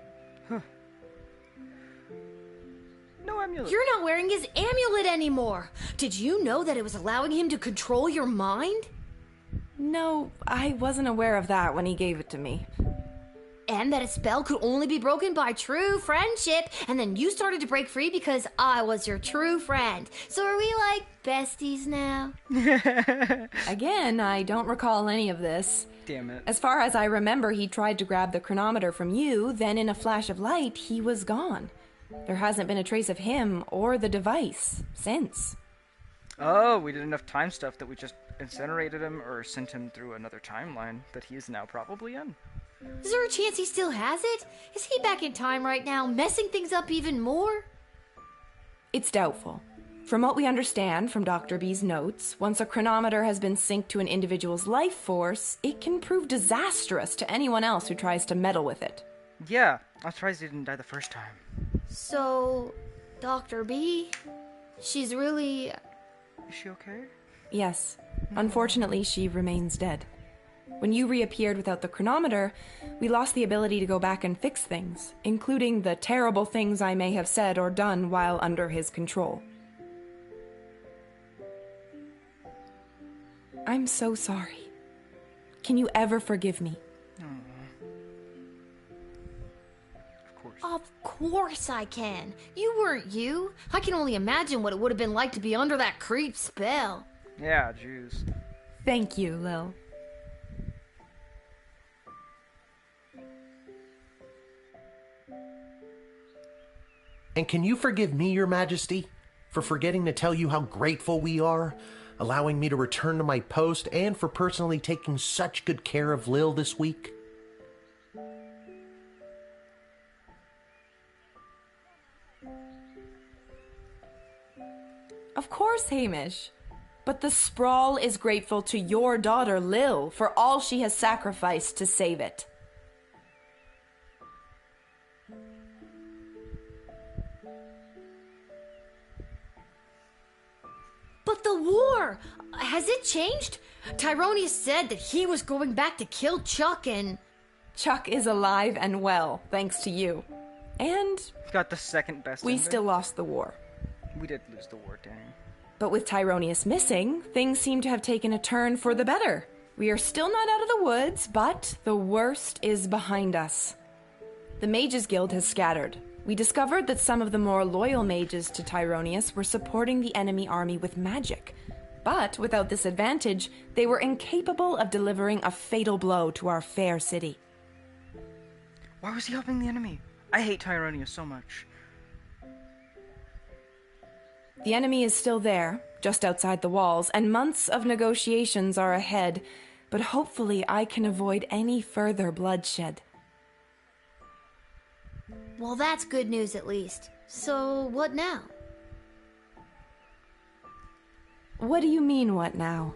Speaker 1: No amulet.
Speaker 3: You're not wearing his amulet anymore. Did you know that it was allowing him to control your mind?
Speaker 6: No, I wasn't aware of that when he gave it to me.
Speaker 3: And that a spell could only be broken by true friendship. And then you started to break free because I was your true friend. So are we like besties now?
Speaker 6: Again, I don't recall any of this.
Speaker 1: Damn it.
Speaker 6: As far as I remember, he tried to grab the chronometer from you, then in a flash of light, he was gone. There hasn't been a trace of him or the device since.
Speaker 1: Oh, we did enough time stuff that we just incinerated him or sent him through another timeline that he is now probably in.
Speaker 3: Is there a chance he still has it? Is he back in time right now, messing things up even more?
Speaker 6: It's doubtful. From what we understand from Dr. B's notes, once a chronometer has been synced to an individual's life force, it can prove disastrous to anyone else who tries to meddle with it.
Speaker 1: Yeah, I'm surprised he didn't die the first time.
Speaker 3: So, Dr. B, she's really...
Speaker 1: Is she okay?
Speaker 6: Yes. Unfortunately, she remains dead. When you reappeared without the chronometer, we lost the ability to go back and fix things, including the terrible things I may have said or done while under his control. I'm so sorry. Can you ever forgive me?
Speaker 3: Of course I can. You weren't you. I can only imagine what it would have been like to be under that creep spell.
Speaker 1: Yeah, jeez.
Speaker 6: Thank you, Lil.
Speaker 4: And can you forgive me, Your Majesty, for forgetting to tell you how grateful we are, allowing me to return to my post, and for personally taking such good care of Lil this week?
Speaker 6: Of course, Hamish. But the Sprawl is grateful to your daughter, Lil, for all she has sacrificed to save it.
Speaker 3: But the war! Has it changed? Tyronius said that he was going back to kill Chuck and...
Speaker 6: Chuck is alive and well, thanks to you. And...
Speaker 1: Got the second best
Speaker 6: we
Speaker 1: ending.
Speaker 6: still lost the war.
Speaker 1: We did lose the war, dang.
Speaker 6: But with Tyronius missing, things seem to have taken a turn for the better. We are still not out of the woods, but the worst is behind us. The Mages Guild has scattered. We discovered that some of the more loyal mages to Tyronius were supporting the enemy army with magic. But without this advantage, they were incapable of delivering a fatal blow to our fair city.
Speaker 1: Why was he helping the enemy? I hate Tyronius so much.
Speaker 6: The enemy is still there, just outside the walls, and months of negotiations are ahead, but hopefully I can avoid any further bloodshed.
Speaker 3: Well, that's good news at least. So, what now?
Speaker 6: What do you mean, what now?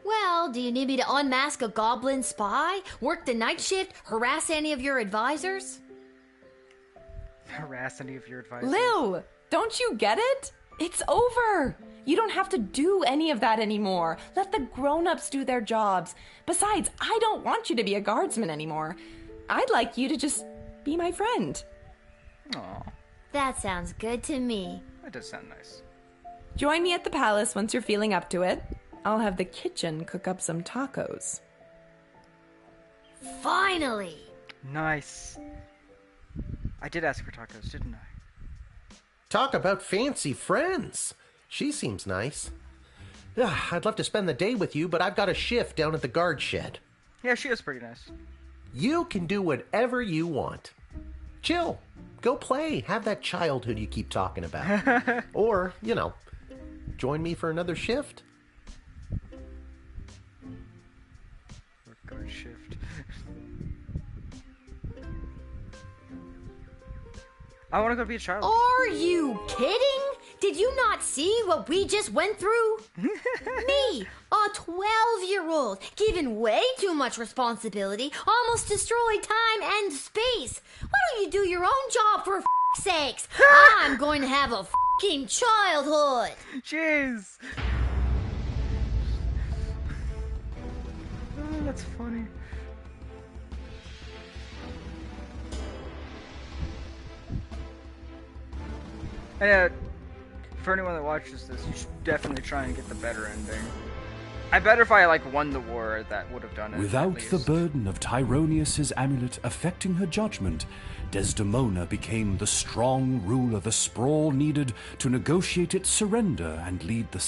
Speaker 3: Well, do you need me to unmask a goblin spy? Work the night shift? Harass any of your advisors?
Speaker 1: harass any of your advisors.
Speaker 6: Lil, don't you get it? It's over. You don't have to do any of that anymore. Let the grown-ups do their jobs. Besides, I don't want you to be a guardsman anymore. I'd like you to just be my friend.
Speaker 1: Aw.
Speaker 3: That sounds good to me.
Speaker 1: That does sound nice.
Speaker 6: Join me at the palace once you're feeling up to it. I'll have the kitchen cook up some tacos.
Speaker 3: Finally!
Speaker 1: Nice. I did ask for tacos, didn't I?
Speaker 4: Talk about fancy friends. She seems nice. I'd love to spend the day with you, but I've got a shift down at the guard shed.
Speaker 1: Yeah, she is pretty nice.
Speaker 4: You can do whatever you want. Chill. Go play. Have that childhood you keep talking about. Or, join me for another shift.
Speaker 1: Guard shift. I want to go be a child.
Speaker 3: Are you kidding? Did you not see what we just went through? Me, a 12-year-old, given way too much responsibility, almost destroyed time and space. Why don't you do your own job for f***'s sakes? I'm going to have a f***ing childhood.
Speaker 1: Jeez. Oh, that's funny. And for anyone that watches this, you should definitely try and get the better ending. I bet if I won the war, that would have done it.
Speaker 18: Without the burden of Tyronius's amulet affecting her judgment, Desdemona became the strong ruler the sprawl needed to negotiate its surrender and lead the